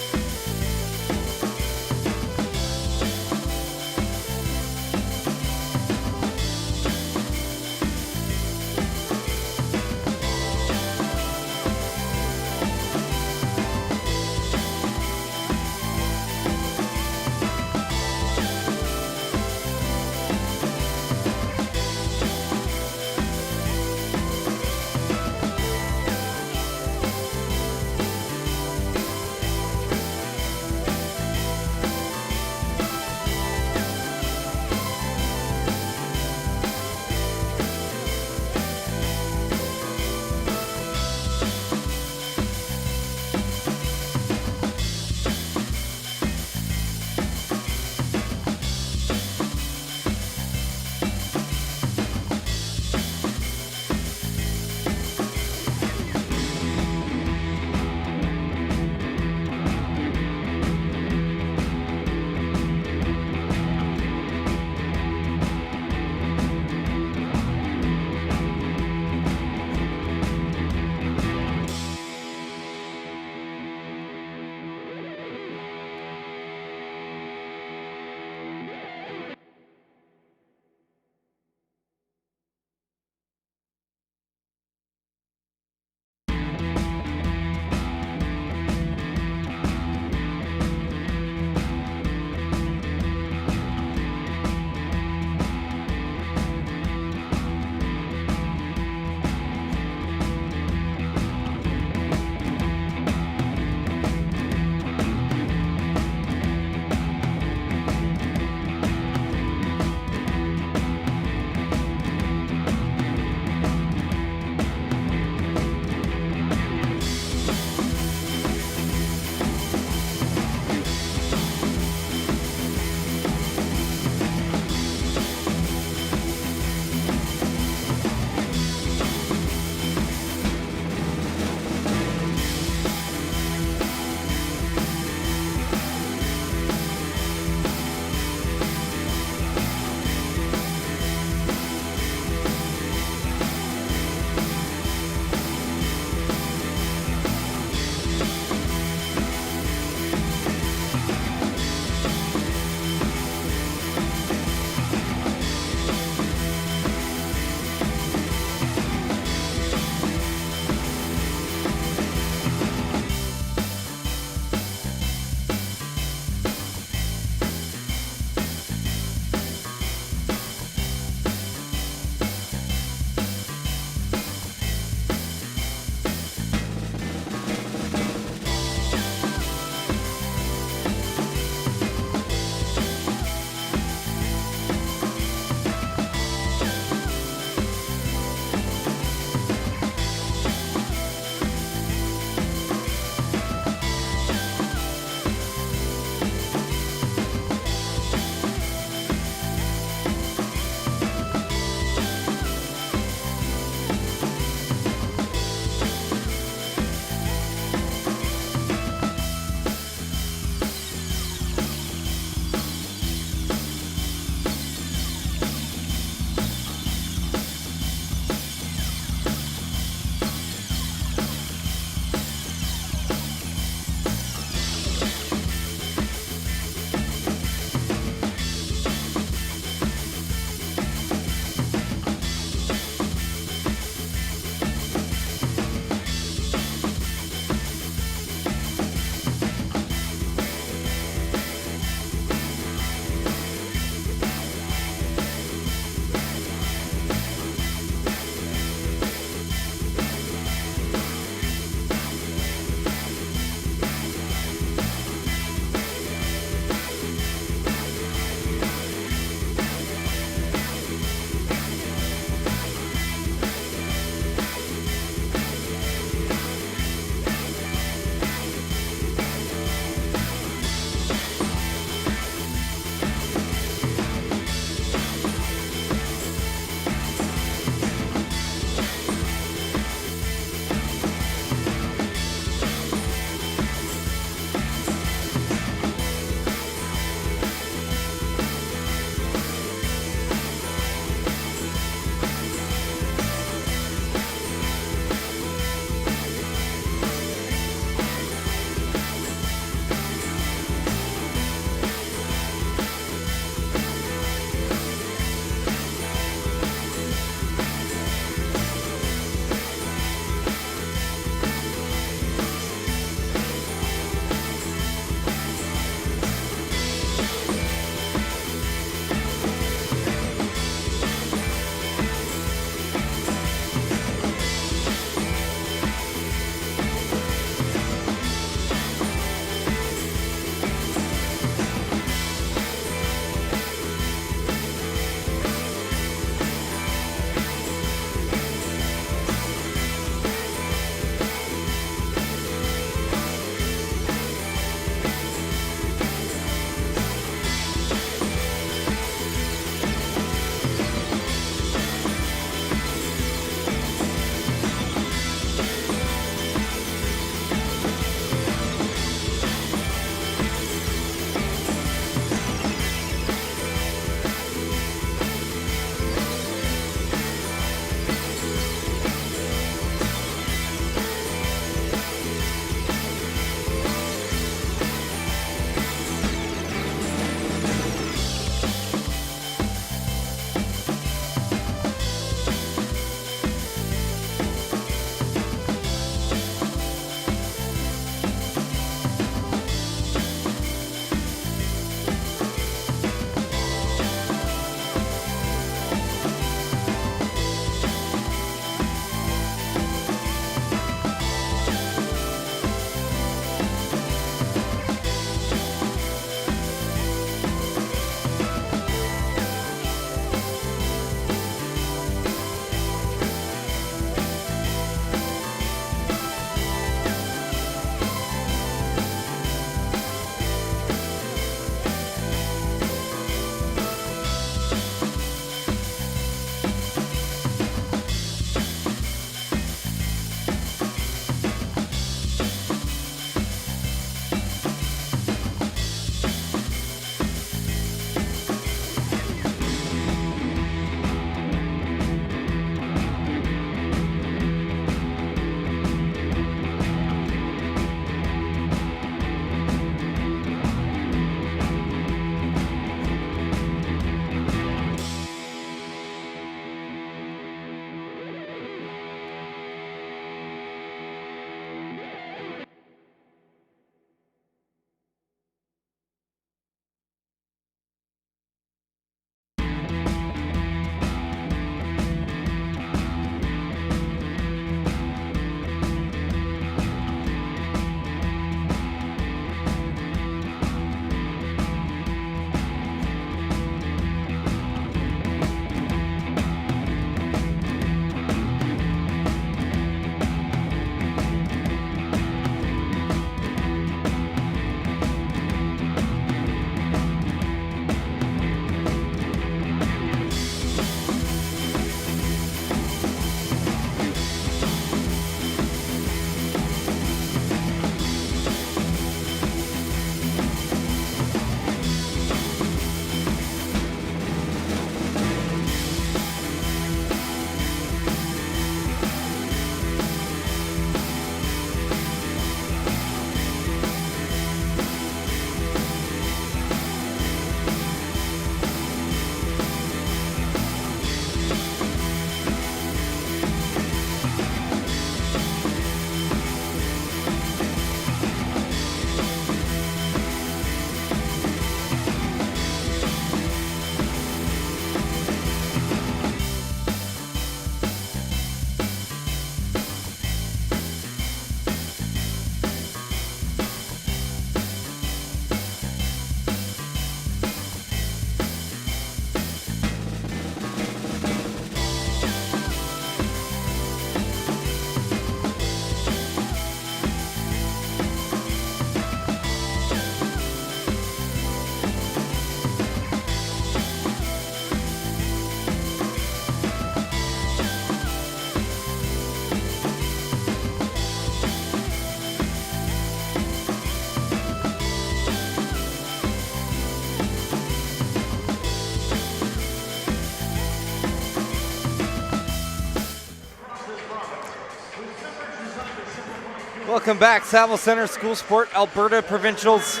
Welcome back, Saville Centre School Sport, Alberta Provincials.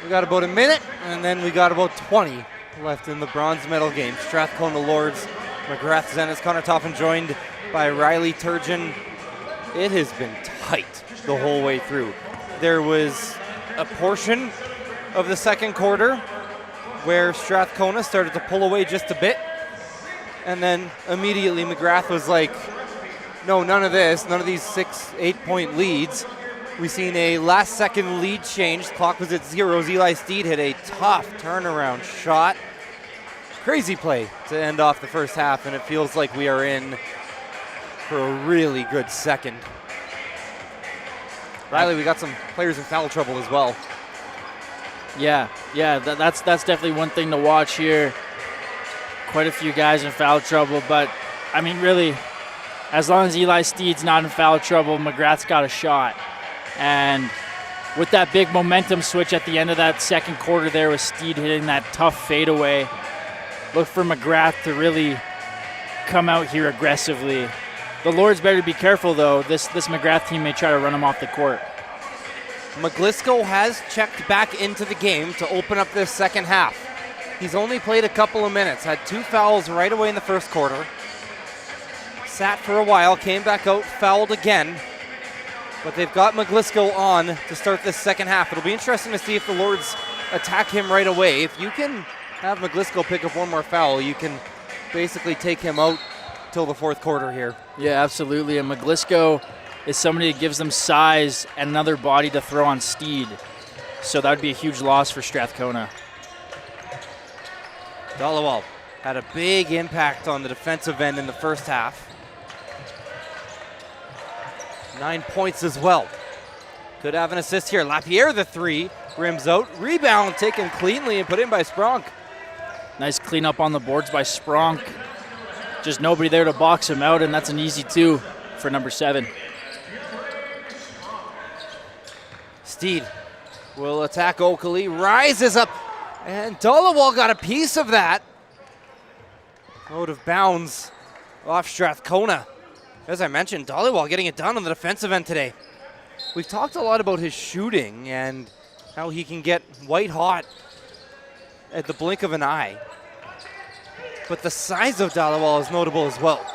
We got about a minute, and then we got about 20 left in the bronze medal game. Strathcona Lords, Magrath Zeniths, Connor Toffin joined by Riley Turgeon. It has been tight the whole way through. There was a portion of the second quarter where Strathcona started to pull away just a bit, and then immediately Magrath was like, no, none of this, none of these 6-8 point leads. We've seen a last second lead change. Clock was at 0. Eli Steed hit a tough turnaround shot. Crazy play to end off the first half, and it feels like we are in for a really good second. Riley, we got some players in foul trouble as well. Yeah, that's definitely one thing to watch here. Quite a few guys in foul trouble, but I mean, really, as long as Eli Steed's not in foul trouble, Magrath's got a shot. And with that big momentum switch at the end of that second quarter there with Steed hitting that tough fadeaway, look for Magrath to really come out here aggressively. The Lords better be careful, though. This Magrath team may try to run him off the court. McGlisco has checked back into the game to open up this second half. He's only played a couple of minutes, had 2 fouls right away in the first quarter. Sat for a while, came back out, fouled again. But they've got McGlisco on to start this second half. It'll be interesting to see if the Lords attack him right away. If you can have McGlisco pick up one more foul, you can basically take him out till the fourth quarter here. Yeah, absolutely. And McGlisco is somebody that gives them size and another body to throw on Steed. So that would be a huge loss for Strathcona. Dhaliwal had a big impact on the defensive end in the first half. 9 points as well. Could have an assist here. Lapierre, the 3, rims out. Rebound taken cleanly and put in by Spronk. Nice cleanup on the boards by Spronk. Just nobody there to box him out, and that's an easy 2 for number 7. Steed will attack Oakley. Rises up, and Dhaliwal got a piece of that. Out of bounds off Strathcona. As I mentioned, Dhaliwal getting it done on the defensive end today. We've talked a lot about his shooting and how he can get white hot at the blink of an eye. But the size of Dhaliwal is notable as well.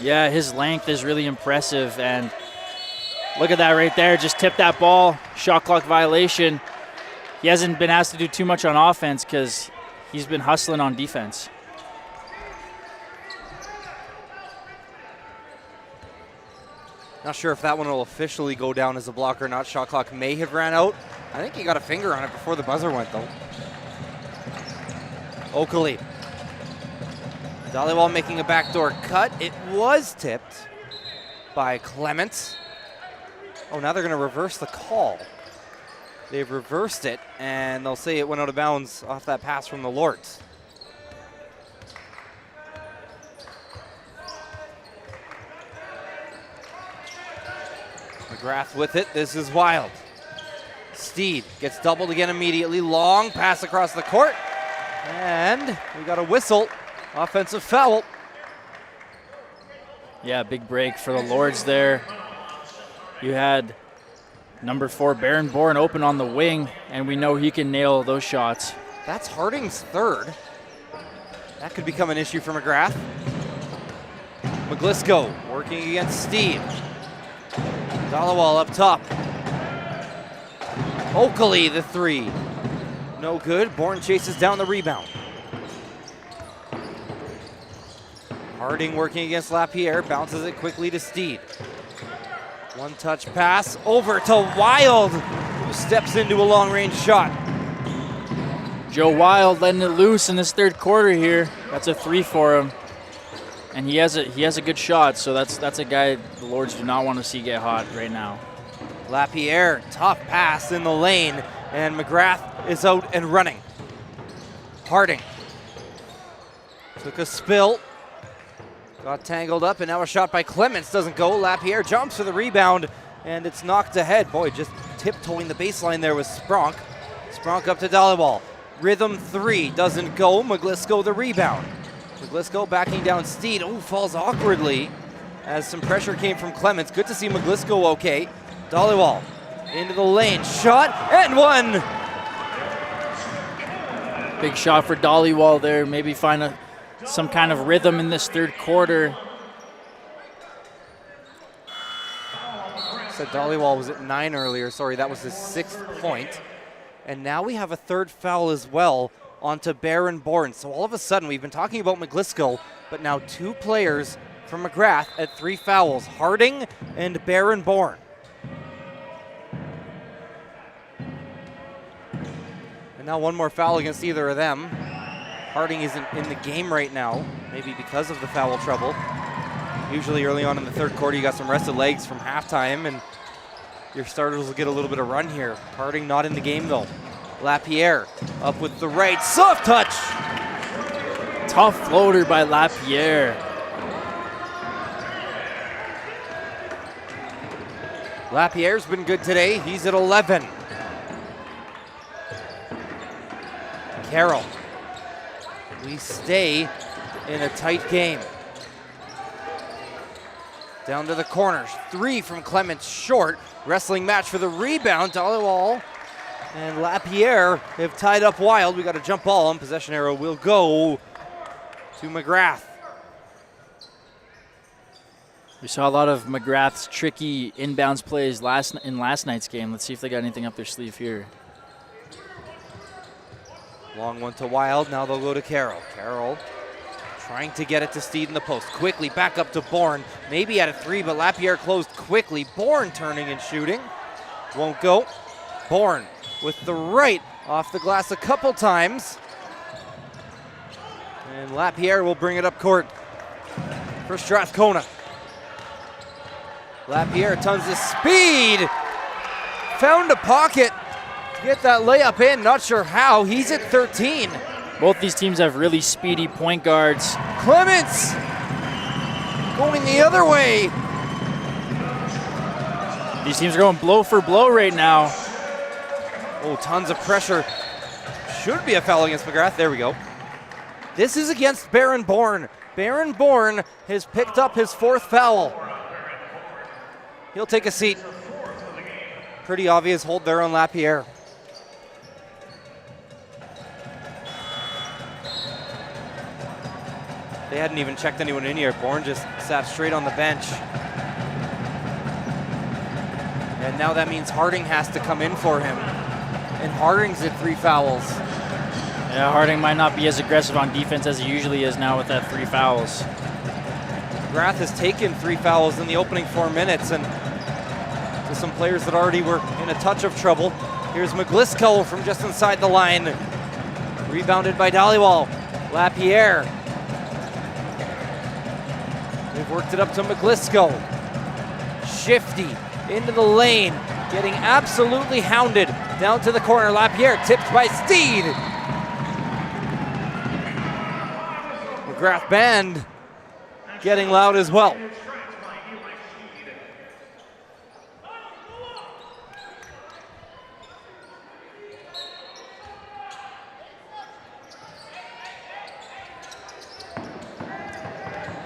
Yeah, his length is really impressive, and look at that right there. Just tipped that ball, shot clock violation. He hasn't been asked to do too much on offense because he's been hustling on defense. Not sure if that one will officially go down as a block or not. Shot clock may have ran out. I think he got a finger on it before the buzzer went, though. Oakley. Dhaliwal making a backdoor cut. It was tipped by Clements. Oh, now they're going to reverse the call. They've reversed it, and they'll say it went out of bounds off that pass from the Lords. Magrath with it. This is wild. Steed gets doubled again immediately. Long pass across the court. And we got a whistle. Offensive foul. Yeah, big break for the Lords there. You had number 4, Baron Bourne, open on the wing, and we know he can nail those shots. That's Harding's third. That could become an issue for Magrath. McGlisco working against Steed. Dhaliwal up top. Oakley, the 3. No good. Bourne chases down the rebound. Harding working against Lapierre. Bounces it quickly to Steed. One touch pass over to Wild, who steps into a long-range shot. Joe Wild letting it loose in this third quarter here. That's a 3 for him. And he has a good shot, so that's a guy the Lords do not want to see get hot right now. Lapierre, tough pass in the lane, and Magrath is out and running. Harding took a spill, got tangled up, and now a shot by Clements doesn't go. Lapierre jumps for the rebound, and it's knocked ahead. Boy, just tiptoeing the baseline there was Spronk. Spronk up to Dhaliwal. Rhythm 3 doesn't go. McGlisco the rebound. McGlisco backing down Steed. Oh, falls awkwardly. as some pressure came from Clements. Good to see McGlisco okay. Dollywall into the lane, shot, and one! Big shot for Dollywall there. Maybe find some kind of rhythm in this third quarter. Said Dollywall was at 9 earlier. Sorry, that was his 6th point. And now we have a third foul as well onto Baron Bourne. So all of a sudden, we've been talking about McGlisco, but now 2 players from McGrath at 3 fouls, Harding and Baron Bourne. And now 1 more foul against either of them. Harding isn't in the game right now, maybe because of the foul trouble. Usually early on in the third quarter, you got some rested legs from halftime, and your starters will get a little bit of run here. Harding not in the game though. Lapierre up with the right, soft touch. Tough floater by Lapierre. Lapierre's been good today. He's at 11. Carroll. We stay in a tight game. Down to the corners. 3 from Clements short. Wrestling match for the rebound. Dollywall and Lapierre have tied up wild. We got a jump ball, and possession arrow will go to McGrath. We saw a lot of McGrath's tricky inbounds plays in last night's game. Let's see if they got anything up their sleeve here. Long one to Wild. Now they'll go to Carroll. Carroll trying to get it to Steed in the post. Quickly back up to Bourne. Maybe at a 3, but Lapierre closed quickly. Bourne turning and shooting. Won't go. Bourne with the right off the glass a couple times. And Lapierre will bring it up court for Strathcona. Lapierre, tons of speed. Found a pocket to get that layup in. Not sure how. He's at 13. Both these teams have really speedy point guards. Clements going the other way. These teams are going blow for blow right now. Oh, tons of pressure. Should be a foul against McGrath. There we go. This is against Baron Bourne. Baron Bourne has picked up his 4th foul. He'll take a seat. Pretty obvious hold there on Lapierre. They hadn't even checked anyone in here. Bourne just sat straight on the bench. And now that means Harding has to come in for him. And Harding's at 3 fouls. Yeah, Harding might not be as aggressive on defense as he usually is now with that 3 fouls. McGrath has taken 3 fouls in the opening 4 minutes, and to some players that already were in a touch of trouble. Here's McGlisco from just inside the line. Rebounded by Dollywall. Lapierre. They've worked it up to McGlisco. Shifty into the lane, getting absolutely hounded. Down to the corner, Lapierre tipped by Steed. McGrath band getting loud as well.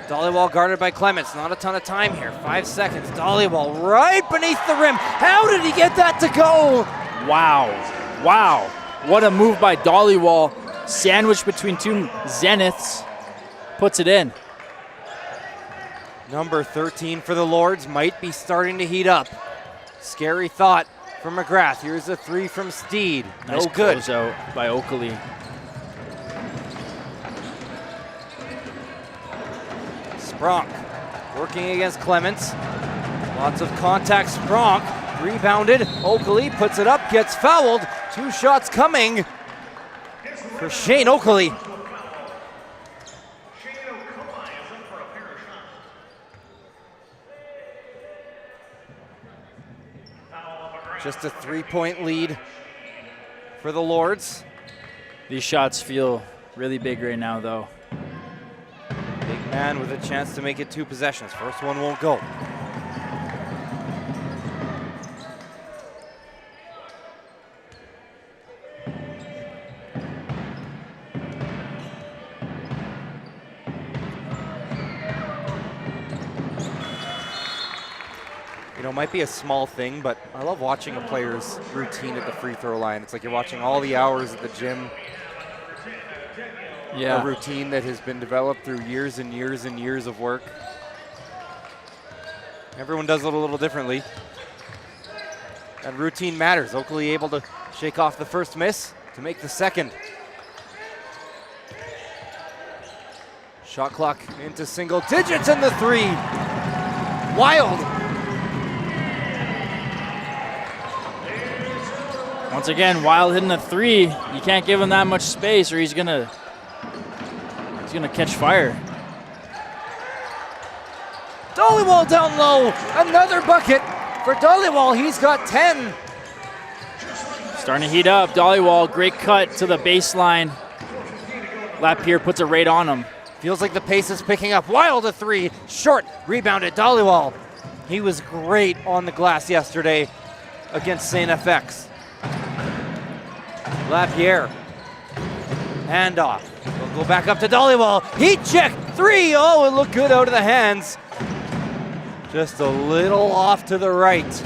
Dollywall guarded by Clements. Not a ton of time here. 5 seconds. Dollywall right beneath the rim. How did he get that to go? Wow. Wow. What a move by Dollywall. Sandwiched between 2 Zeniths. Puts it in. Number 13 for the Lords might be starting to heat up. Scary thought from McGrath. Here's a 3 from Steed. Nice No good. closeout by Oakley. Spronk working against Clements. Lots of contact. Spronk rebounded. Oakley puts it up, gets fouled. 2 shots coming for Shane Oakley. Just a 3-point lead for the Lords. These shots feel really big right now, though. Big man with a chance to make it 2 possessions. First one won't go. You know, it might be a small thing, but I love watching a player's routine at the free throw line. It's like you're watching all the hours at the gym. Yeah. A routine that has been developed through years and years and years of work. Everyone does it a little differently. And routine matters. Oakley able to shake off the first miss to make the second. Shot clock into single digits and the three. Wild. Once again, Wild hitting a three. You can't give him that much space or he's gonna catch fire. Dollywall down low. Another bucket for Dollywall. He's got 10. Starting to heat up. Dollywall, great cut to the baseline. Lapierre puts it right on him. Feels like the pace is picking up. Wild a three. Short. Rebounded. Dollywall. He was great on the glass yesterday against St. FX. Lapierre. Handoff. We'll go back up to Dollywall. Heat check. Three. Oh, it looked good out of the hands. Just a little off to the right.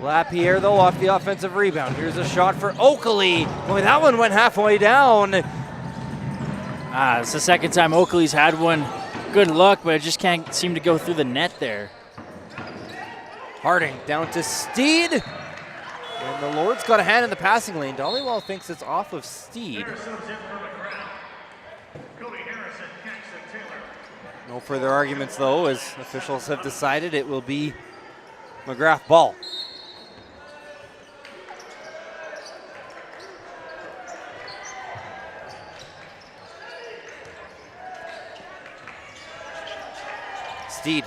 Lapierre, though, off the offensive rebound. Here's a shot for Oakley. Boy, that one went halfway down. It's the second time Oakley's had one. Good luck, but it just can't seem to go through the net there. Harding down to Steed. And the Lords got a hand in the passing lane. Dollywall thinks it's off of Steed. No further arguments, though, as officials have decided it will be Magrath ball. Steed.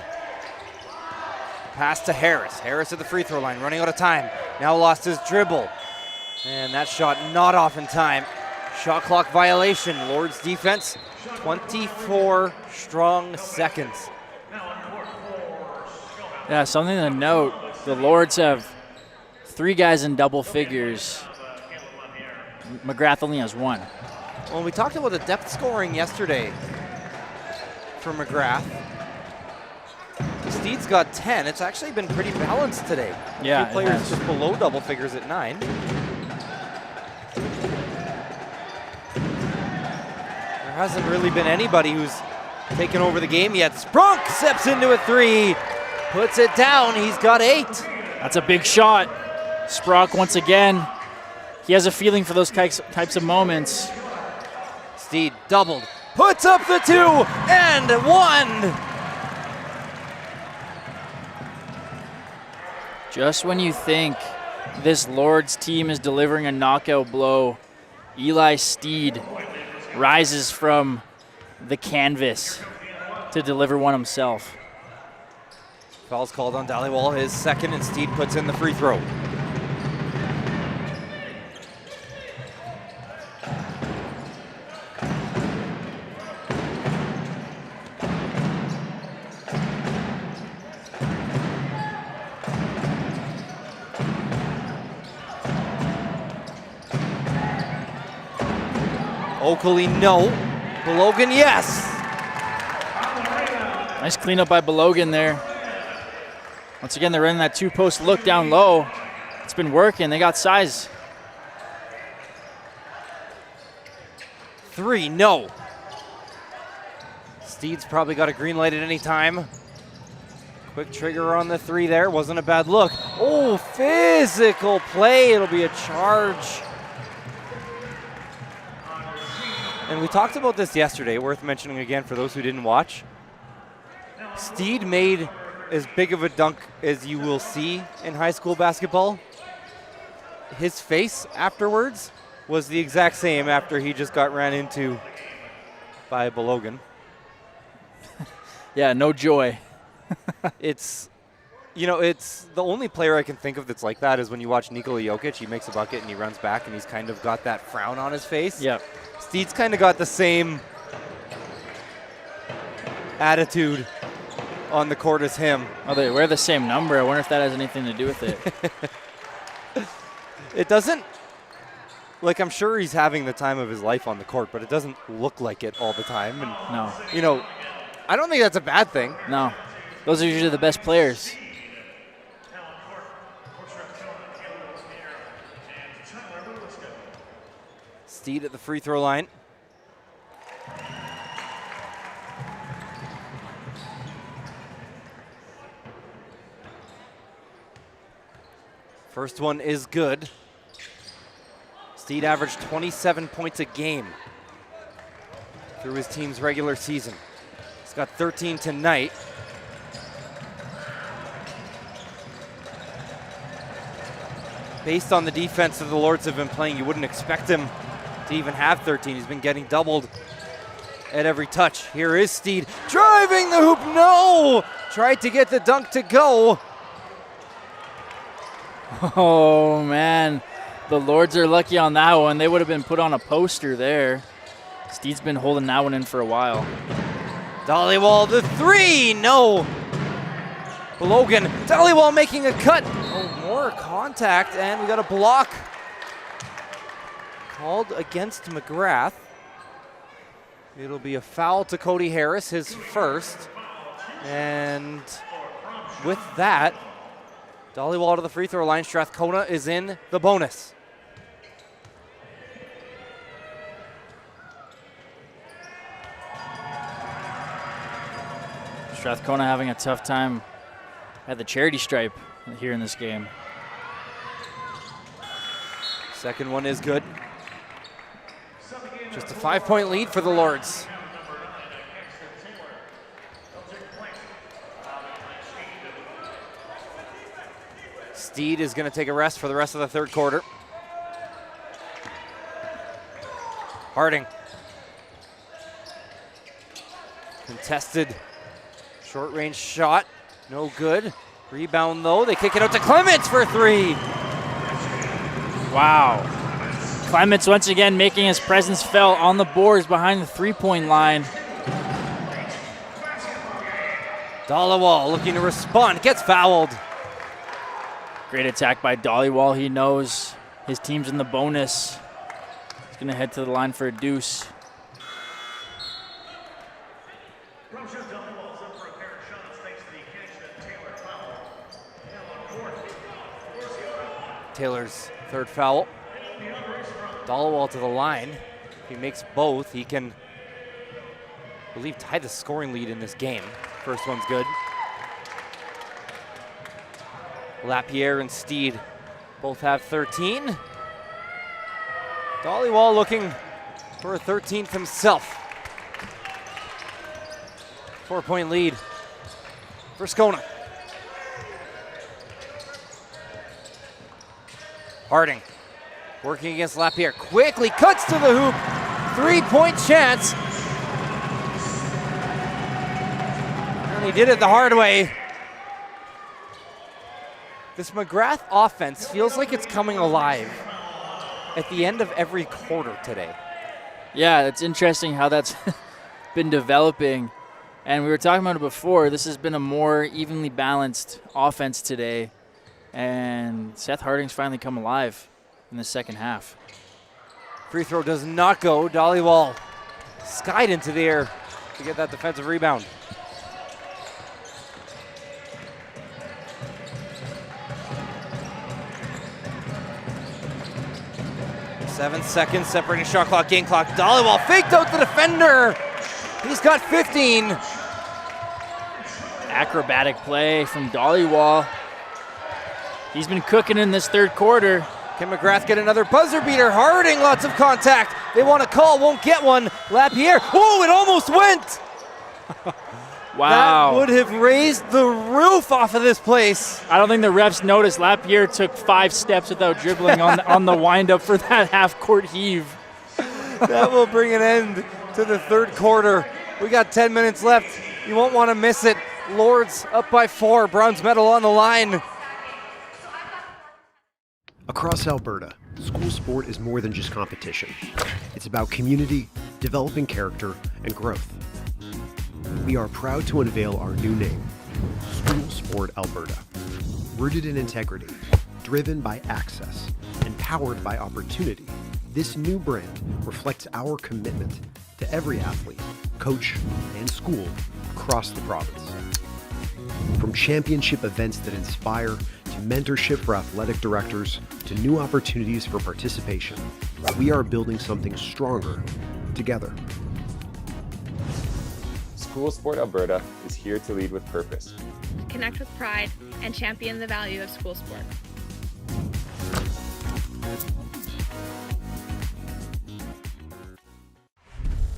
Pass to Harris. Harris at the free throw line, running out of time. Now lost his dribble. And that shot not off in time. Shot clock violation. Lords defense, 24 strong seconds. Yeah, something to note. The Lords have 3 guys in double figures. Magrath only has 1. Well, we talked about the depth scoring yesterday for Magrath. Steed's got 10. It's actually been pretty balanced today. Yeah, a few players just below double figures at 9. There hasn't really been anybody who's taken over the game yet. Sprunk steps into a 3, puts it down. He's got 8. That's a big shot. Sprock once again. He has a feeling for those types of moments. Steed doubled, puts up the 2 and 1. Just when you think this Lords team is delivering a knockout blow, Eli Steed rises from the canvas to deliver one himself. Foul's called on Dollywall, his second, and Steed puts in the free throw. Oakley, no. Belogan, yes. Nice cleanup by Belogan there. Once again, they're running that 2-post look down low. It's been working. They got size. 3, no. Steed's probably got a green light at any time. Quick trigger on the 3 there. Wasn't a bad look. Oh, physical play. It'll be a charge. And we talked about this yesterday, worth mentioning again for those who didn't watch. Steed made as big of a dunk as you will see in high school basketball. His face afterwards was the exact same after he just got ran into by Belogan. Yeah, no joy. It's the only player I can think of that's like that is when you watch Nikola Jokic. He makes a bucket and he runs back and he's kind of got that frown on his face. Yeah. Steed's kind of got the same attitude on the court as him. Oh, they wear the same number. I wonder if that has anything to do with it. It doesn't, like, I'm sure he's having the time of his life on the court, but it doesn't look like it all the time. And, No. I don't think that's a bad thing. No. Those are usually the best players. Steed at the free throw line. First one is good. Steed averaged 27 points a game through his team's regular season. He's got 13 tonight. Based on the defense that the Lords have been playing, you wouldn't expect him to even have 13. He's been getting doubled at every touch. Here is Steed driving the hoop. No! Tried to get the dunk to go. Oh, man. The Lords are lucky on that one. They would have been put on a poster there. Steed's been holding that one in for a while. Dollywall, the three, no. Logan, Dollywall making a cut. Oh, more contact, and we got a block called against McGrath. It'll be a foul to Cody Harris, his first. And with that, Dollywall to the free throw line. Strathcona is in the bonus. Strathcona having a tough time at the charity stripe here in this game. Second one is good. Just a 5-point lead for the Lords. Steed is going to take a rest for the rest of the third quarter. Harding. Contested short range shot. No good. Rebound though. They kick it out to Clements for three. Wow. Clements once again making his presence felt on the boards behind the three-point line. Dollywall looking to respond. Gets fouled. Great attack by Dollywall. He knows his team's in the bonus. He's going to head to the line for a deuce. Taylor's third foul. Dollywall to the line. If he makes both, he can, I believe, tie the scoring lead in this game. First one's good. Lapierre and Steed both have 13. Dollywall looking for a 13th himself. 4-point lead for Scona. Harding working against Lapierre. Quickly cuts to the hoop. 3-point chance. And he did it the hard way. This Magrath offense feels like it's coming alive at the end of every quarter today. Yeah, it's interesting how that's been developing. And we were talking about it before. This has been a more evenly balanced offense today. And Seth Harding's finally come alive in the second half. Free throw does not go. Dollywall skied into the air to get that defensive rebound. Seven seconds separating shot clock, game clock. Dollywall faked out the defender. He's got 15. Acrobatic play from Dollywall. He's been cooking in this third quarter. Can Magrath get another buzzer beater? Harding, lots of contact. They want a call, won't get one. Lapierre, oh, it almost went. Wow. That would have raised the roof off of this place. I don't think the refs noticed. Lapierre took 5 steps without dribbling on the windup for that half-court heave. That will bring an end to the third quarter. We got 10 minutes left. You won't want to miss it. Lords up by 4. Bronze medal on the line. Across Alberta, school sport is more than just competition. It's about community, developing character, and growth. We are proud to unveil our new name, School Sport Alberta. Rooted in integrity, driven by access, and powered by opportunity, this new brand reflects our commitment to every athlete, coach, and school across the province. From championship events that inspire, to mentorship for athletic directors, to new opportunities for participation, We are building something stronger together. School Sport Alberta is here to lead with purpose. Connect with pride and champion the value of school sport.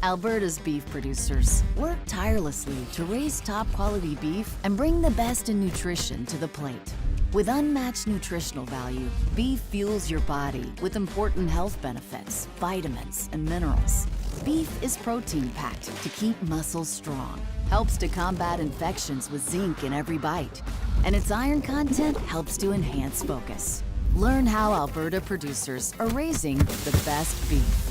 Alberta's beef producers work tirelessly to raise top quality beef and bring the best in nutrition to the plate. With unmatched nutritional value, beef fuels your body with important health benefits, vitamins, and minerals. Beef is protein-packed to keep muscles strong, helps to combat infections with zinc in every bite, and its iron content helps to enhance focus. Learn how Alberta producers are raising the best beef.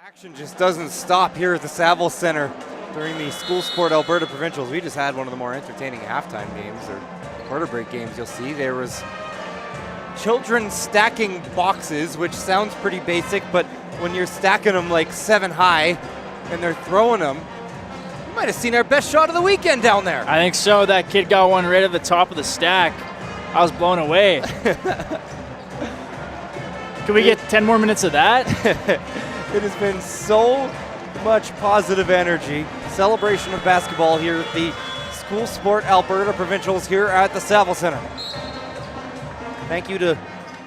Action just doesn't stop here at the Saville Centre during the School Sport Alberta Provincials. We just had one of the more entertaining halftime games or quarter break games. You'll see there was children stacking boxes, which sounds pretty basic, but when you're stacking them like 7 high and they're throwing them, you might have seen our best shot of the weekend down there. I think so. That kid got one right at the top of the stack. I was blown away. Can we get 10 more minutes of that? It has been so much positive energy. Celebration of basketball here at the School Sport Alberta Provincials here at the Saville Centre. Thank you to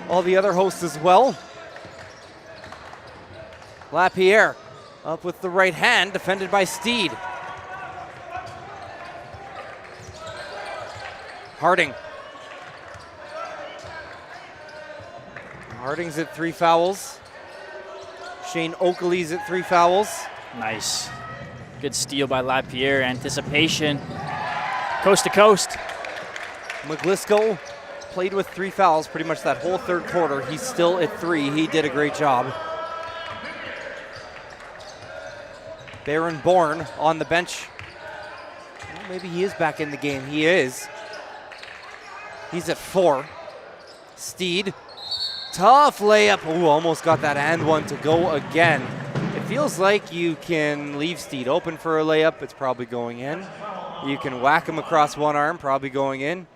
all the other hosts as well. Lapierre up with the right hand, defended by Steed. Harding. Harding's at 3 fouls. Shane Oakley's at 3 fouls. Nice. Good steal by Lapierre. Anticipation. Coast to coast. McGlisco played with 3 fouls pretty much that whole third quarter. He's still at 3. He did a great job. Baron Bourne on the bench. Well, maybe he is back in the game. He is. He's at 4. Steed. Tough layup. Ooh, almost got that and one to go again. It feels like you can leave Steed open for a layup. It's probably going in. You can whack him across one arm, probably going in.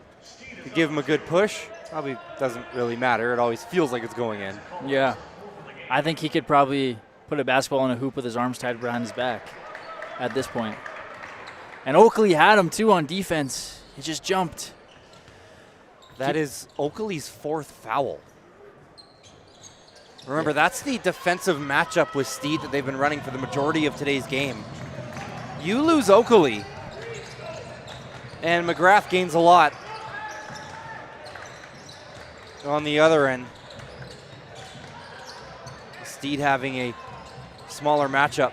You give him a good push, probably doesn't really matter. It always feels like it's going in. Yeah. I think he could probably put a basketball in a hoop with his arms tied behind his back at this point. And Oakley had him too on defense. He just jumped. That is Oakley's 4th foul. Remember, that's the defensive matchup with Steed that they've been running for the majority of today's game. You lose Oakley, and Magrath gains a lot on the other end. Steed having a smaller matchup.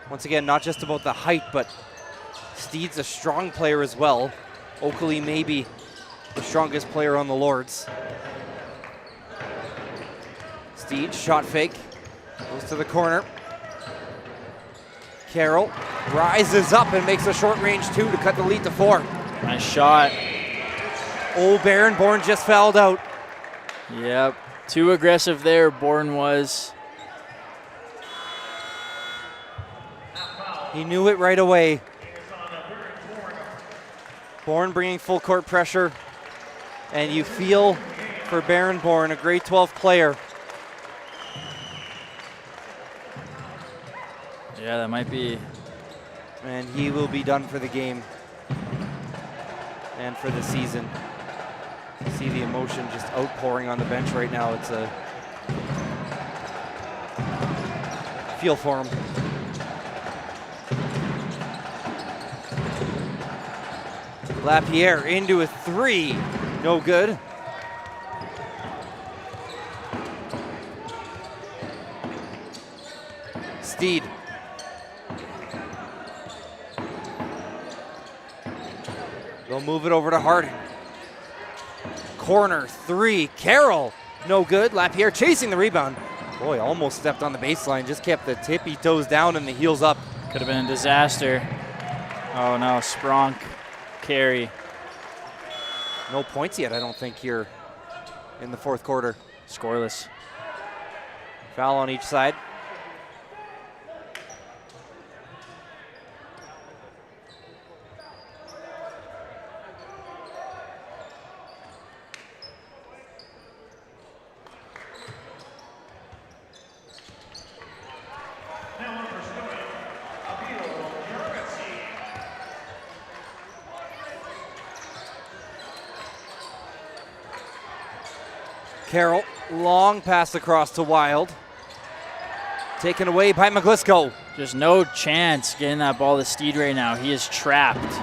Once again, not just about the height, but Steed's a strong player as well. Oakley maybe the strongest player on the Lords. Steed, shot fake, goes to the corner. Carroll rises up and makes a short range 2 to cut the lead to 4. Nice shot. Oh, Baron Bourne just fouled out. Yep. Too aggressive there, Bourne was. He knew it right away. Bourne bringing full court pressure. And you feel for Baron Bourne, a grade 12 player. Yeah, that might be. And he will be done for the game and for the season. You see the emotion just outpouring on the bench right now. It's a feel for him. Lapierre into a 3. No good. Steed. They'll move it over to Harding. Corner 3. Carroll. No good. Lapierre chasing the rebound. Boy, almost stepped on the baseline. Just kept the tippy toes down and the heels up. Could have been a disaster. Oh no, Spronk carry. No points yet, I don't think, here in the fourth quarter. Scoreless. Foul on each side. Carroll, long pass across to Wild. Taken away by McGlisco. Just no chance getting that ball to Steed right now. He is trapped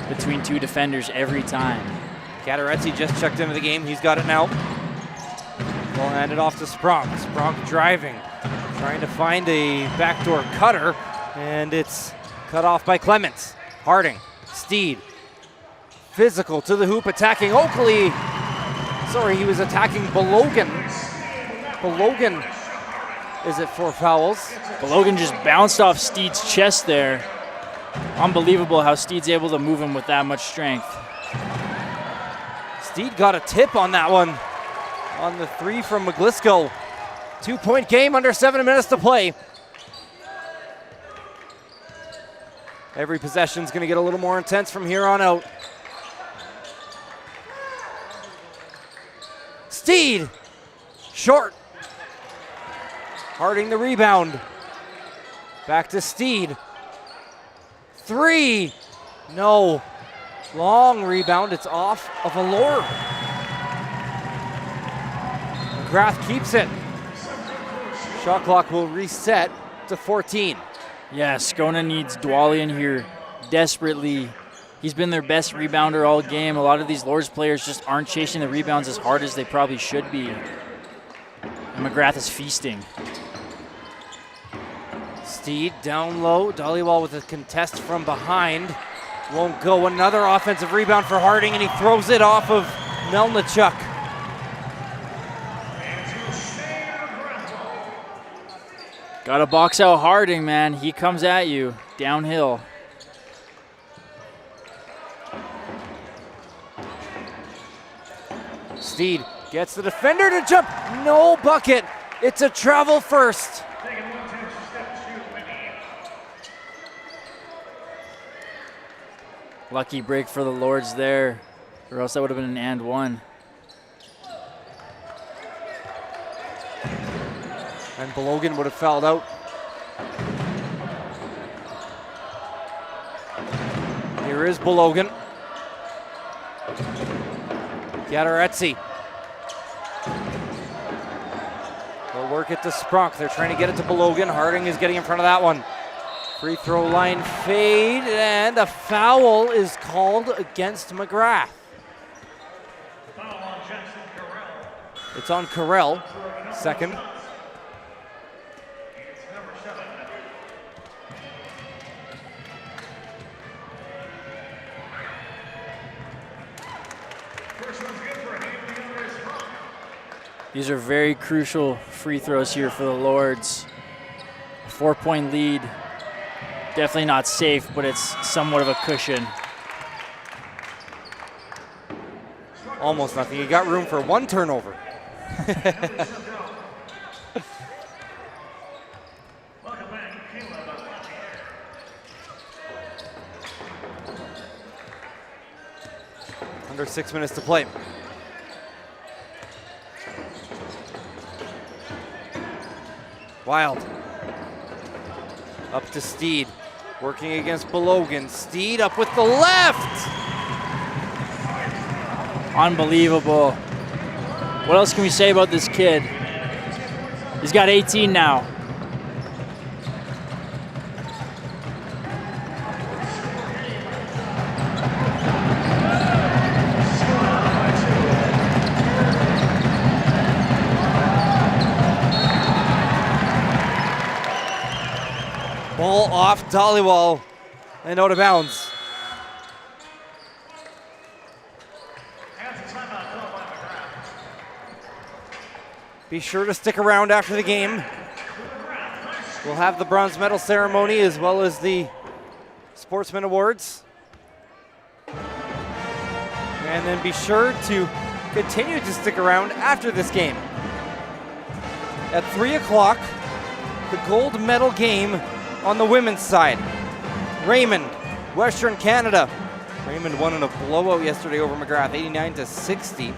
between two defenders every time. Gadarezzi just checked into the game. He's got it now. Ball handed off to Spronk. Spronk driving, trying to find a backdoor cutter, and it's cut off by Clements. Harding, Steed, physical to the hoop, attacking Oakley. Sorry, he was attacking Belogan. Belogan is at 4 fouls. Belogan just bounced off Steed's chest there. Unbelievable how Steed's able to move him with that much strength. Steed got a tip on that one. On the 3 from McGlisco. 2-point game, under 7 minutes to play. Every possession's going to get a little more intense from here on out. Steed, short. Harding the rebound. Back to Steed. 3, no. Long rebound, it's off of Allure. McGrath keeps it. Shot clock will reset to 14. Yeah, Skona needs Dwally in here desperately. He's been their best rebounder all game. A lot of these Lords players just aren't chasing the rebounds as hard as they probably should be. And McGrath is feasting. Steed down low. Dollywall with a contest from behind. Won't go. Another offensive rebound for Harding, and he throws it off of Melnichuk. Got to box out Harding, man. He comes at you downhill. Steed gets the defender to jump. No bucket. It's a travel first. Lucky break for the Lords there, or else that would have been an and one. And Belogan would have fouled out. Here is Belogan. Gadarezzi. They'll work it to Sprunk. They're trying to get it to Belogan. Harding is getting in front of that one. Free throw line fade, and a foul is called against McGrath. It's on Carell, second. These are very crucial free throws here for the Lords. 4-point lead. Definitely not safe, but it's somewhat of a cushion. Almost nothing. You got room for one turnover. Under 6 minutes to play. Wild. Up to Steed. Working against Belogan. Steed up with the left. Unbelievable. What else can we say about this kid? He's got 18 now. Ball off Dollywall and out of bounds. Be sure to stick around after the game. We'll have the bronze medal ceremony as well as the Sportsman Awards. And then be sure to continue to stick around after this game. At 3 o'clock, the gold medal game on the women's side. Raymond, Western Canada. Raymond won in a blowout yesterday over Magrath, 89-60.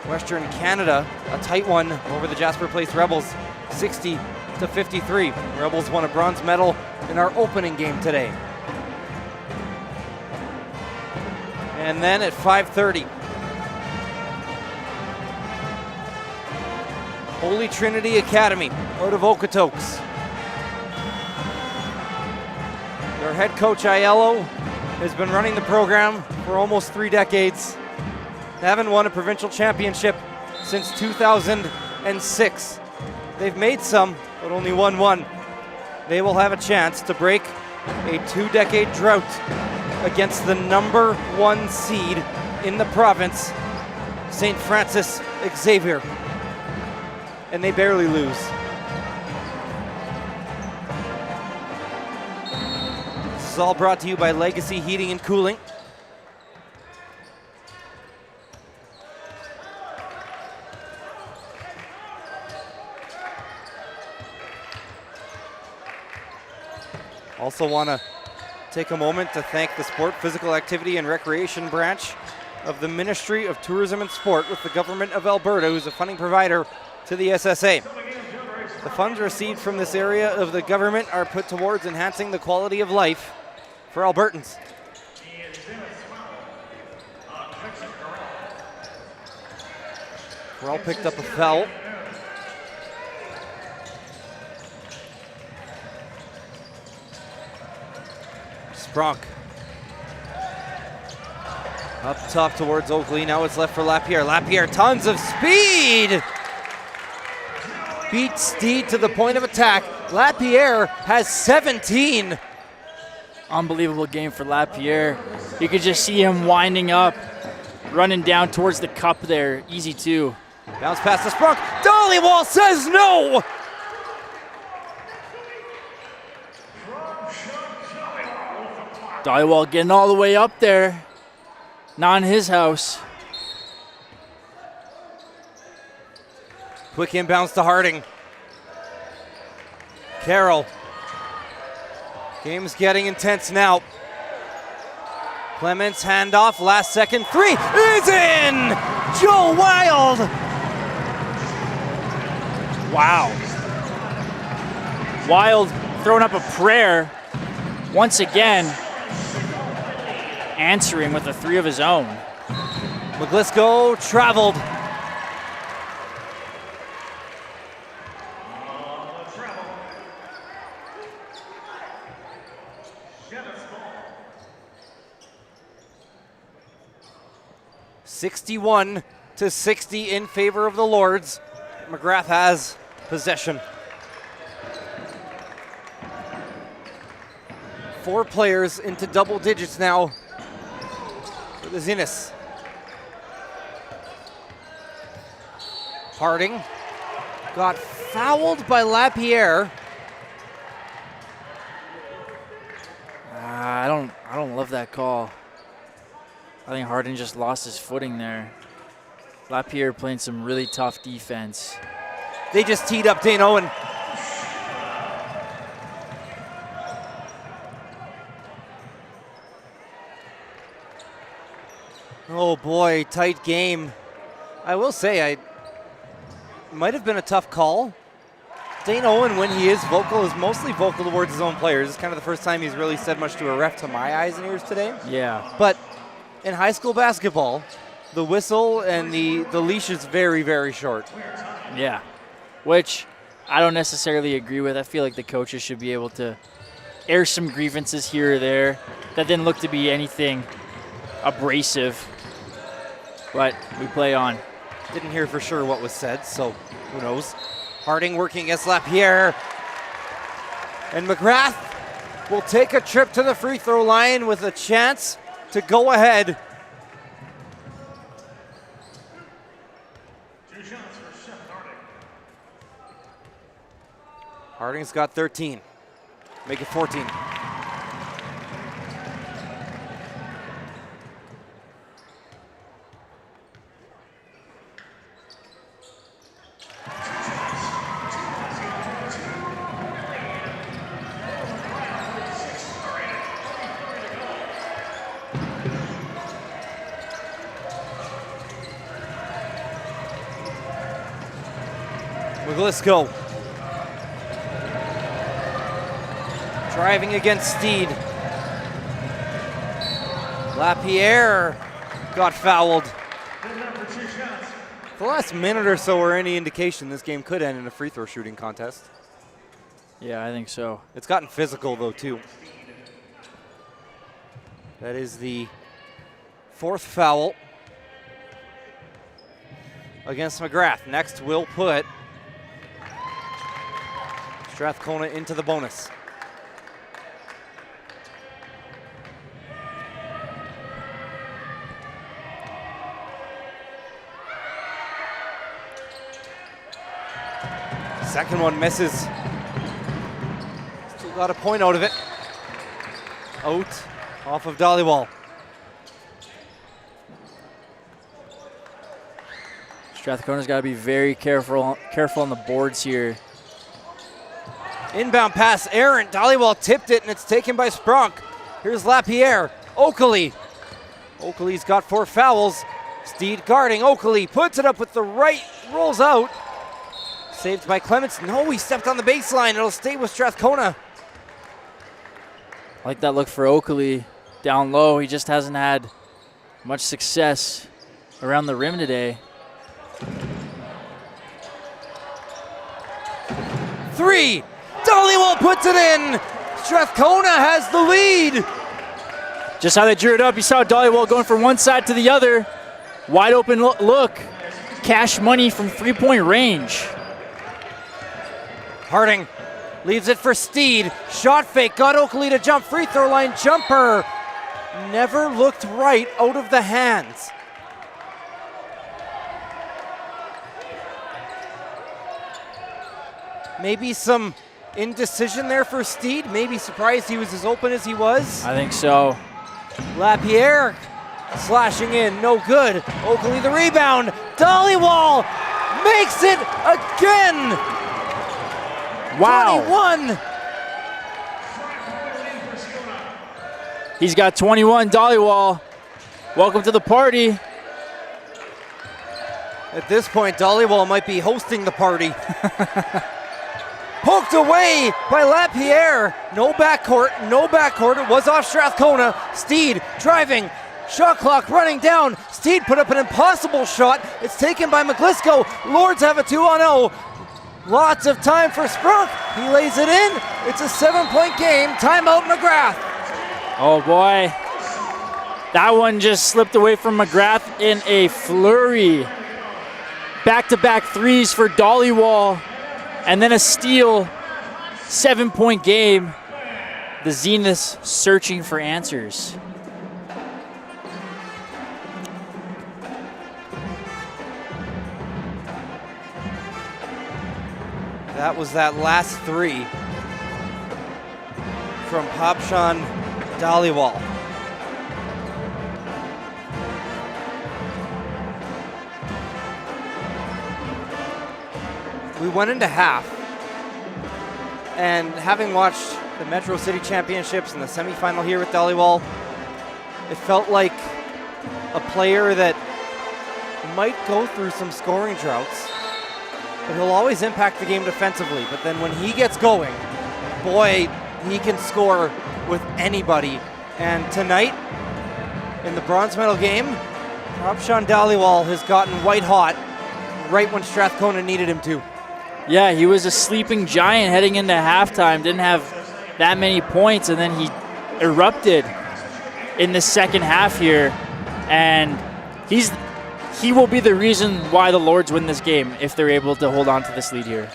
Western Canada, a tight one over the Jasper Place Rebels, 60-53. Rebels won a bronze medal in our opening game today. And then at 5:30, Holy Trinity Academy out of Okotoks. Their head coach Aiello has been running the program for almost 3 decades. They haven't won a provincial championship since 2006. They've made some, but only won one. They will have a chance to break a 2-decade drought against the number 1 seed in the province, St. Francis Xavier. And they barely lose. This is all brought to you by Legacy Heating and Cooling. Also want to take a moment to thank the Sport, Physical Activity and Recreation branch of the Ministry of Tourism and Sport with the Government of Alberta, who's a funding provider to the SSA. The funds received from this area of the government are put towards enhancing the quality of life for Albertans. Corral picked up a foul. Sprunk. Up top towards Oakley. Now it's left for Lapierre. Lapierre, tons of speed. Beat Steed to the point of attack. Lapierre has 17. Unbelievable game for Lapierre. You could just see him winding up, running down towards the cup there. Easy 2. Bounce pass to Sprunk. Dollywall says no. Dollywall getting all the way up there. Not in his house. Quick inbounds to Harding. Carroll. Game's getting intense now. Clements handoff, last second three is in! Joe Wild! Wow. Wild throwing up a prayer once again, answering with a 3 of his own. McGlisco traveled. (61-60) in favor of the Lords. Magrath has possession. 4 players into double digits now for the Zeniths. Harding got fouled by Lapierre. I don't love that call. I think Harding just lost his footing there. Lapierre playing some really tough defense. They just teed up Dane Owen. Oh boy, tight game. I will say, it might have been a tough call. Dane Owen, when he is vocal, is mostly vocal towards his own players. It's kind of the first time he's really said much to a ref to my eyes and ears today. Yeah. But in high school basketball, the whistle and the leash is very, very short. Yeah. Which I don't necessarily agree with. I feel like the coaches should be able to air some grievances here or there that didn't look to be anything abrasive. But we play on. Didn't hear for sure what was said, so who knows. Harding working against Lapierre. And Magrath will take a trip to the free throw line with a chance to go ahead. Harding's got 13. Make it 14. Maglisco. Driving against Steed. Lapierre got fouled. The last minute or so or any indication this game could end in a free throw shooting contest. Yeah, I think so. It's gotten physical though too. That is the 4th foul against Magrath. Next will put Strathcona into the bonus. Second one misses. Still got a point out of it. Out off of Dollywall. Strathcona's got to be very careful on the boards here. Inbound pass, errant. Dollywall tipped it, and it's taken by Sprunk. Here's Lapierre. Oakley. Oakley's got 4 fouls. Steed guarding. Oakley puts it up with the right, rolls out. Saved by Clements. No, he stepped on the baseline. It'll stay with Strathcona. I like that look for Oakley down low. He just hasn't had much success around the rim today. 3. Dollywall puts it in. Strathcona has the lead. Just how they drew it up. You saw Dollywall going from one side to the other. Wide open look. Cash money from 3-point range. Harding leaves it for Steed. Shot fake, got Oakley to jump. Free throw line jumper. Never looked right out of the hands. Maybe some indecision there for Steed. Maybe surprised he was as open as he was. I think so. Lapierre slashing in, no good. Oakley the rebound. Dollywall makes it again. Wow. 21. He's got 21, Dollywall. Welcome to the party. At this point, Dollywall might be hosting the party. Poked away by Lapierre. No backcourt, no backcourt. It was off Strathcona. Steed driving. Shot clock running down. Steed put up an impossible shot. It's taken by Maglisco. Lords have a 2-on-0. Lots of time for Sprunk. He lays it in. It's a 7-point game. Timeout Magrath. Oh boy. That one just slipped away from Magrath in a flurry. Back-to-back threes for Dollywall. And then a steal. 7-point game. The Zeniths searching for answers. That was that last 3 from Popshan Dollywall. We went into half, and having watched the Metro City Championships and the semifinal here with Dollywall, it felt like a player that might go through some scoring droughts, but he'll always impact the game defensively. But then when he gets going, boy, he can score with anybody. And tonight, in the bronze medal game, Popshan Dollywall has gotten white hot right when Strathcona needed him to. Yeah, he was a sleeping giant heading into halftime. Didn't have that many points, and then he erupted in the second half here. And he will be the reason why the Lords win this game if they're able to hold on to this lead here.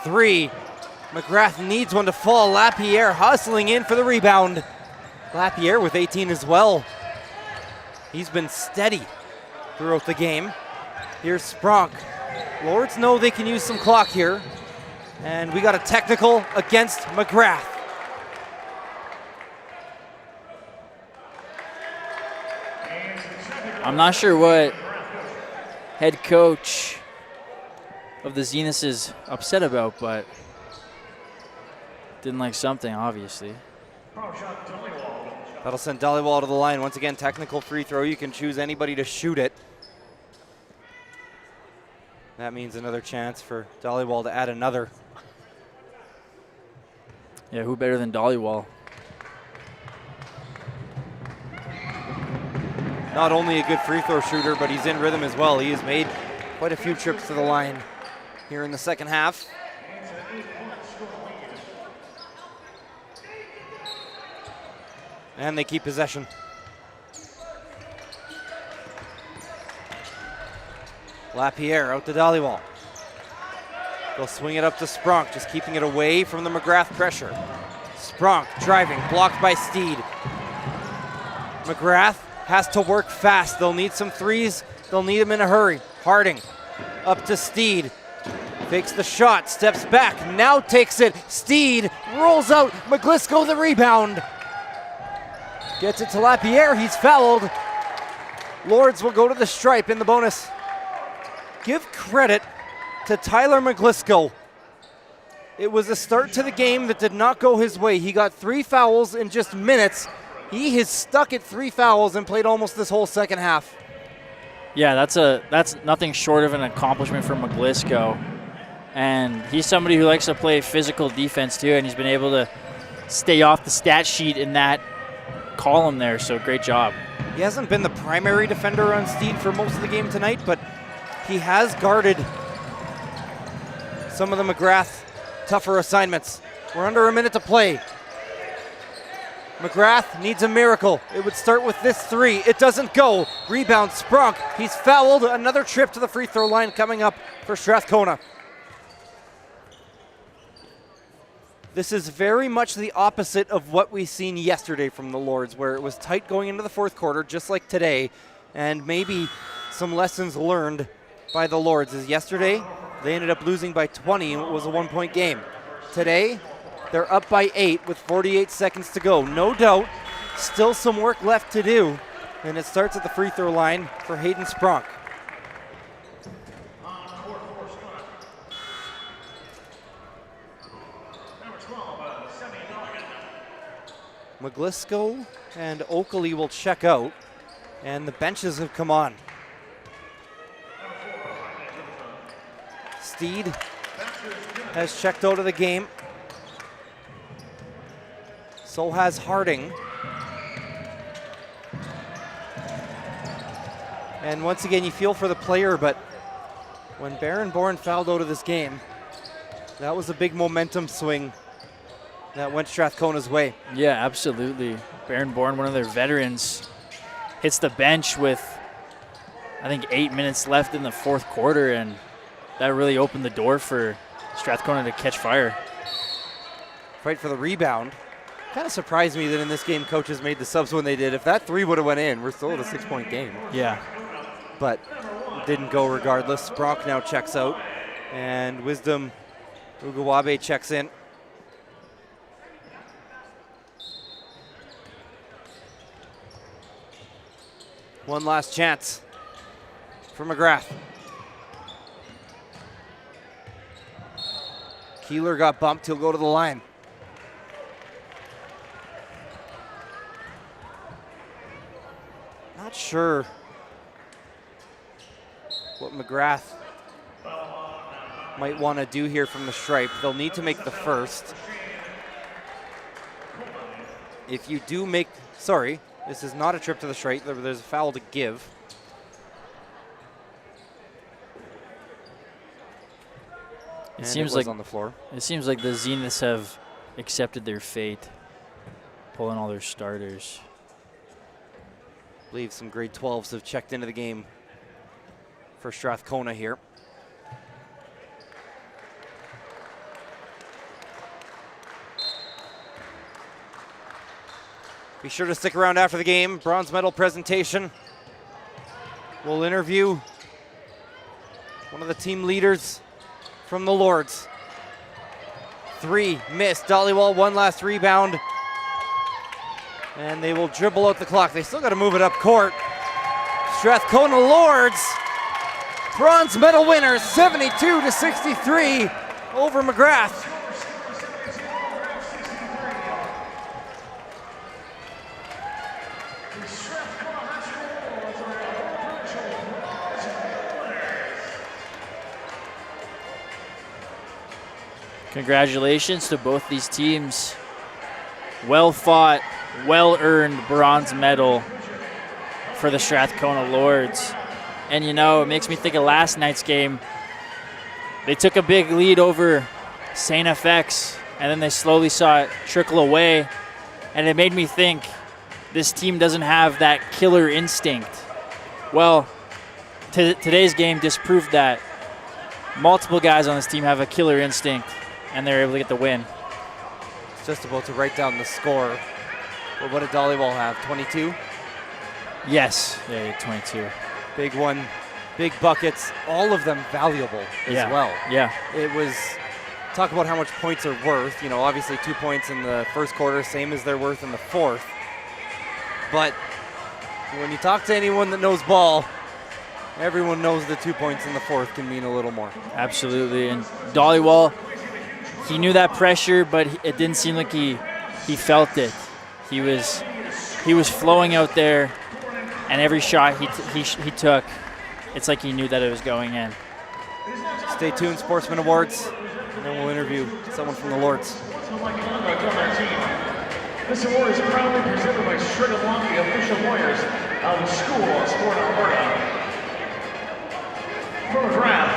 Three. Magrath needs one to fall. Lapierre hustling in for the rebound. Lapierre with 18 as well. He's been steady throughout the game. Here's Sprunk. Lords know they can use some clock here. And we got a technical against Magrath. I'm not sure what head coach of the Zeniths is upset about, but didn't like something, obviously. That'll send Dhaliwal to the line. Once again, technical free throw. You can choose anybody to shoot it. That means another chance for Dhaliwal to add another. Yeah, who better than Dhaliwal? Not only a good free throw shooter, but he's in rhythm as well. He has made quite a few trips to the line here in the second half. And they keep possession. Lapierre out to Dhaliwal. They'll swing it up to Spronk, just keeping it away from the Magrath pressure. Spronk driving, blocked by Steed. Magrath has to work fast. They'll need some threes. They'll need them in a hurry. Harding up to Steed. Fakes the shot, steps back, now takes it. Steed rolls out. McGlisco the rebound. Gets it to Lapierre. He's fouled. Lords will go to the stripe in the bonus. Give credit to Tyler McGlisco. It was a start to the game that did not go his way. He got 3 fouls in just minutes. He has stuck at 3 fouls and played almost this whole second half. Yeah, that's nothing short of an accomplishment for McGlisco. And he's somebody who likes to play physical defense too, and he's been able to stay off the stat sheet in that column there, so great job. He hasn't been the primary defender on Steed for most of the game tonight, but he has guarded some of the Magrath tougher assignments. We're under a minute to play. Magrath needs a miracle. It would start with this 3. It doesn't go. Rebound, Spronk. He's fouled. Another trip to the free throw line coming up for Strathcona. This is very much the opposite of what we seen yesterday from the Lords, where it was tight going into the fourth quarter, just like today, and maybe some lessons learned by the Lords. As yesterday, they ended up losing by 20, and it was a 1-point game. Today, they're up by 8 with 48 seconds to go. No doubt, still some work left to do, and it starts at the free throw line for Hayden Spronk. McGlisco and Oakley will check out, and the benches have come on. Steed has checked out of the game. So has Harding. And once again, you feel for the player, but when Baron Bourne fouled out of this game, that was a big momentum swing that went Strathcona's way. Yeah, absolutely. Baron Bourne, one of their veterans, hits the bench with, I think, 8 minutes left in the fourth quarter, and that really opened the door for Strathcona to catch fire. Fight for the rebound. Kind of surprised me that in this game coaches made the subs when they did. If that 3 would have went in, we're still at a 6-point game. Yeah. But it didn't go regardless. Brock now checks out, and Wisdom Ugawabe checks in. One last chance for Magrath. Keeler got bumped. He'll go to the line. Not sure what Magrath might want to do here from the stripe. They'll need to make the first. If you do make, sorry, this is not a trip to the stripe. There's a foul to give. It seems was like on the floor. It seems like the Zeniths have accepted their fate, pulling all their starters. I believe some grade 12s have checked into the game for Strathcona here. Be sure to stick around after the game. Bronze medal presentation. We'll interview one of the team leaders from the Lords. 3 missed. Dhaliwal, 1 last rebound. And they will dribble out the clock. They still got to move it up court. Strathcona Lords, bronze medal winners, 72-63 over Magrath. Congratulations to both these teams. Well fought, well earned bronze medal for the Strathcona Lords. And you know, it makes me think of last night's game. They took a big lead over St. FX, and then they slowly saw it trickle away. And it made me think, this team doesn't have that killer instinct. Well, today's game disproved that. Multiple guys on this team have a killer instinct, and they're able to get the win. Just about to write down the score. But what did Dollywall have, 22? Yes, yeah, 22. Big one, big buckets, all of them valuable as well. Yeah. It was, talk about how much points are worth. You know, obviously 2 points in the first quarter, same as they're worth in the fourth. But when you talk to anyone that knows ball, everyone knows the 2 points in the fourth can mean a little more. Absolutely, and Dollywall, he knew that pressure, but it didn't seem like he felt it. He was flowing out there, and every shot he took, it's like he knew that it was going in. Stay tuned, Sportsman Awards, and then we'll interview someone from the Lords. This award is proudly presented by Strathcona, the official lawyers of School Sport Alberta. For Magrath,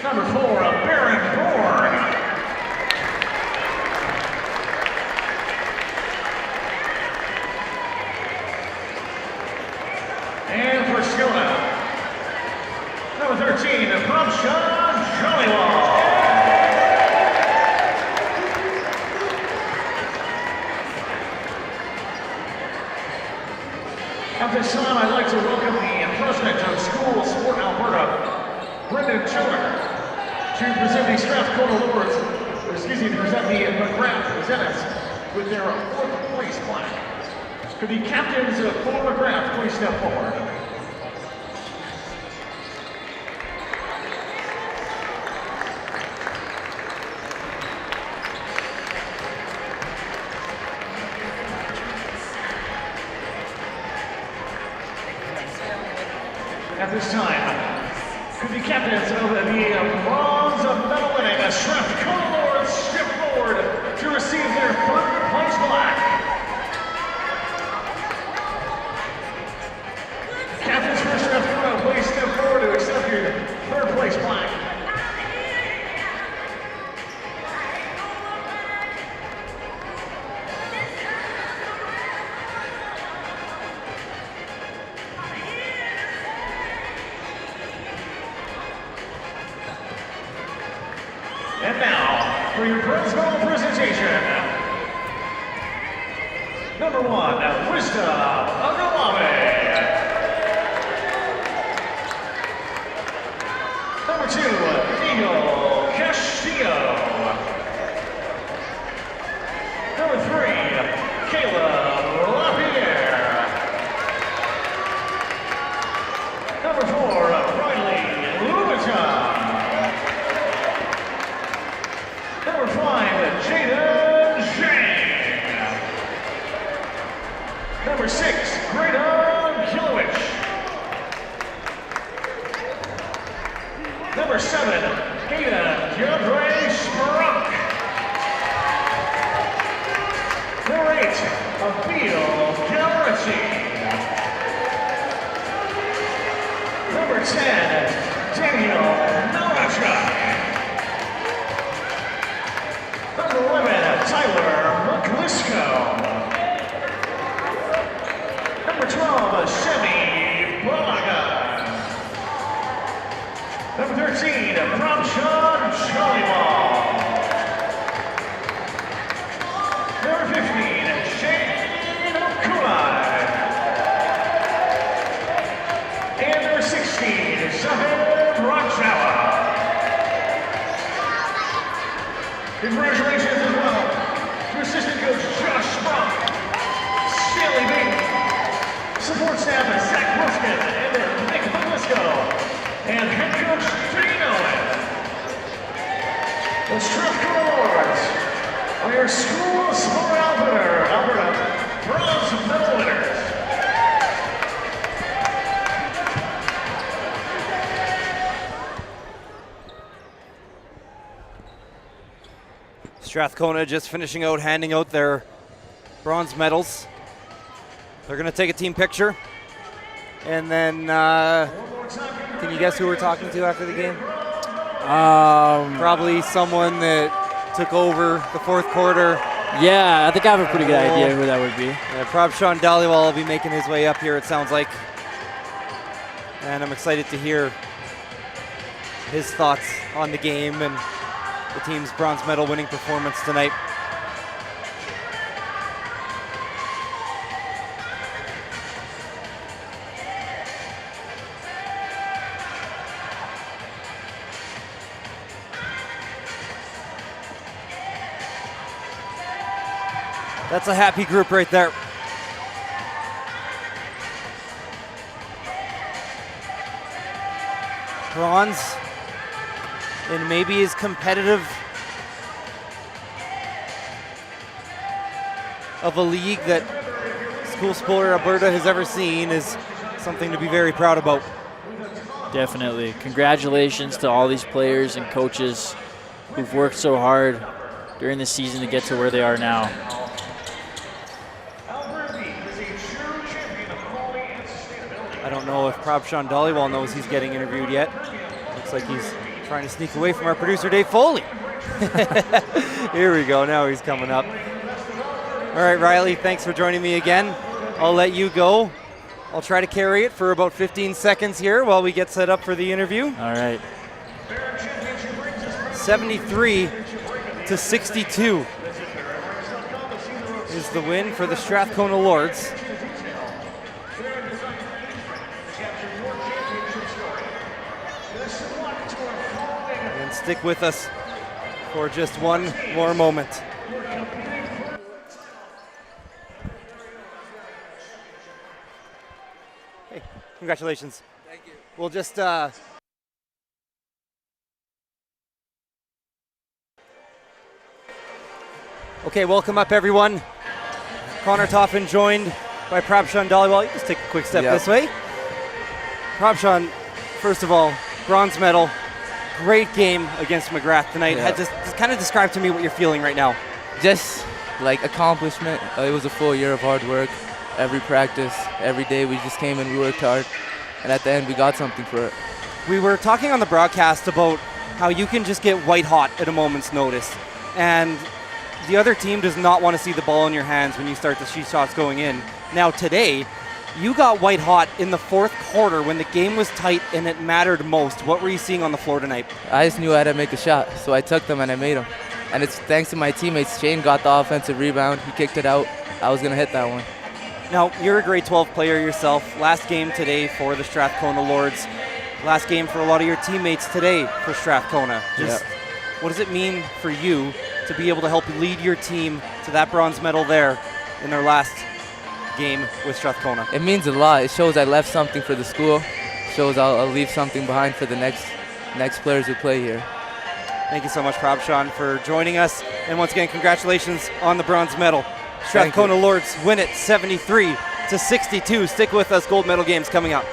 number 4, Baron Borg. And for Strathcona, number 13, Provincials. At this time, I'd like to welcome the president of School Sport Alberta, Brendan Chiller, to present the Strathcona Lords, to present the Magrath Zeniths with their 4th place plaque. Could the captains for Magrath please step forward? At this time, could the captains of the bronze medal winning Strathcona Lords step forward to receive their 3rd place plaque? Captains for Strathcona, please step forward to accept your 3rd place plaque. And now, for your bronze medal presentation, number 1, Wisdom Agalame. Number 2, Eagle Castillo. Number 3, Caleb LaPierre. Number 4, Riley Lubiton. Number 5, Jaden Shane. Number 6, Graydon Kilowich. Number 7, Gaden DeAndre Sprunk. Number 8, Abeel Gallerati. Number 10, Daniel Nowachuk. Number 11, Tyler McClisco. Number 12, Chevy Balaga. Number 13, Prabshan Chalibal. Number 15, Shane Kumai. And number 16, Saville Community. Congratulations as well to assistant coach Josh Sprunk, Stanley Bates, support staff Zach Wilson and Nick Belisco, and head coach Dean Owen. The Strathcona Lords are your School Sport Alberta bronze medal winners. Strathcona just finishing out, handing out their bronze medals. They're going to take a team picture. And then, can you guess who we're talking to after the game? Probably someone that took over the fourth quarter. Yeah, I think I have a pretty good idea who that would be. Yeah, Prabhshan Dhaliwal will be making his way up here, it sounds like. And I'm excited to hear his thoughts on the game and the team's bronze medal winning performance tonight. That's a happy group right there. Bronze in maybe as competitive of a league that School Sport Alberta has ever seen is something to be very proud about. Definitely. Congratulations to all these players and coaches who've worked so hard during the season to get to where they are now. I don't know if Prabhshan Dhaliwal knows he's getting interviewed yet. Looks like he's trying to sneak away from our producer, Dave Foley. Here we go, now he's coming up. All right, Riley, thanks for joining me again. I'll let you go. I'll try to carry it for about 15 seconds here while we get set up for the interview. All right. 73-62 is the win for the Strathcona Lords. And stick with us for just one more moment. Hey, congratulations. Thank you. We'll just okay, welcome up everyone. Connor Toffin joined by Prabhshan Dhaliwal. You just take a quick step this way. Prabhshan, first of all, bronze medal. Great game against Magrath tonight. Just kind of describe to me what you're feeling right now. Just like accomplishment. It was a full year of hard work. Every practice, every day we just came and we worked hard. And at the end we got something for it. We were talking on the broadcast about how you can just get white hot at a moment's notice. And the other team does not want to see the ball in your hands when you start to see shots going in. Now today, you got white hot in the fourth quarter when the game was tight and it mattered most. What were you seeing on the floor tonight? I just knew I had to make a shot, so I took them and I made them. And it's thanks to my teammates. Shane got the offensive rebound. He kicked it out. I was going to hit that one. Now, you're a grade 12 player yourself. Last game today for the Strathcona Lords. Last game for a lot of your teammates today for Strathcona. What does it mean for you to be able to help lead your team to that bronze medal there in their last game with Strathcona? It means a lot. It shows I left something for the school. It shows I'll leave something behind for the next players who play here. Thank you so much, Prabhshan, for joining us. And once again, congratulations on the bronze medal. Strathcona Lords win it 73-62. Stick with us. Gold medal games coming up.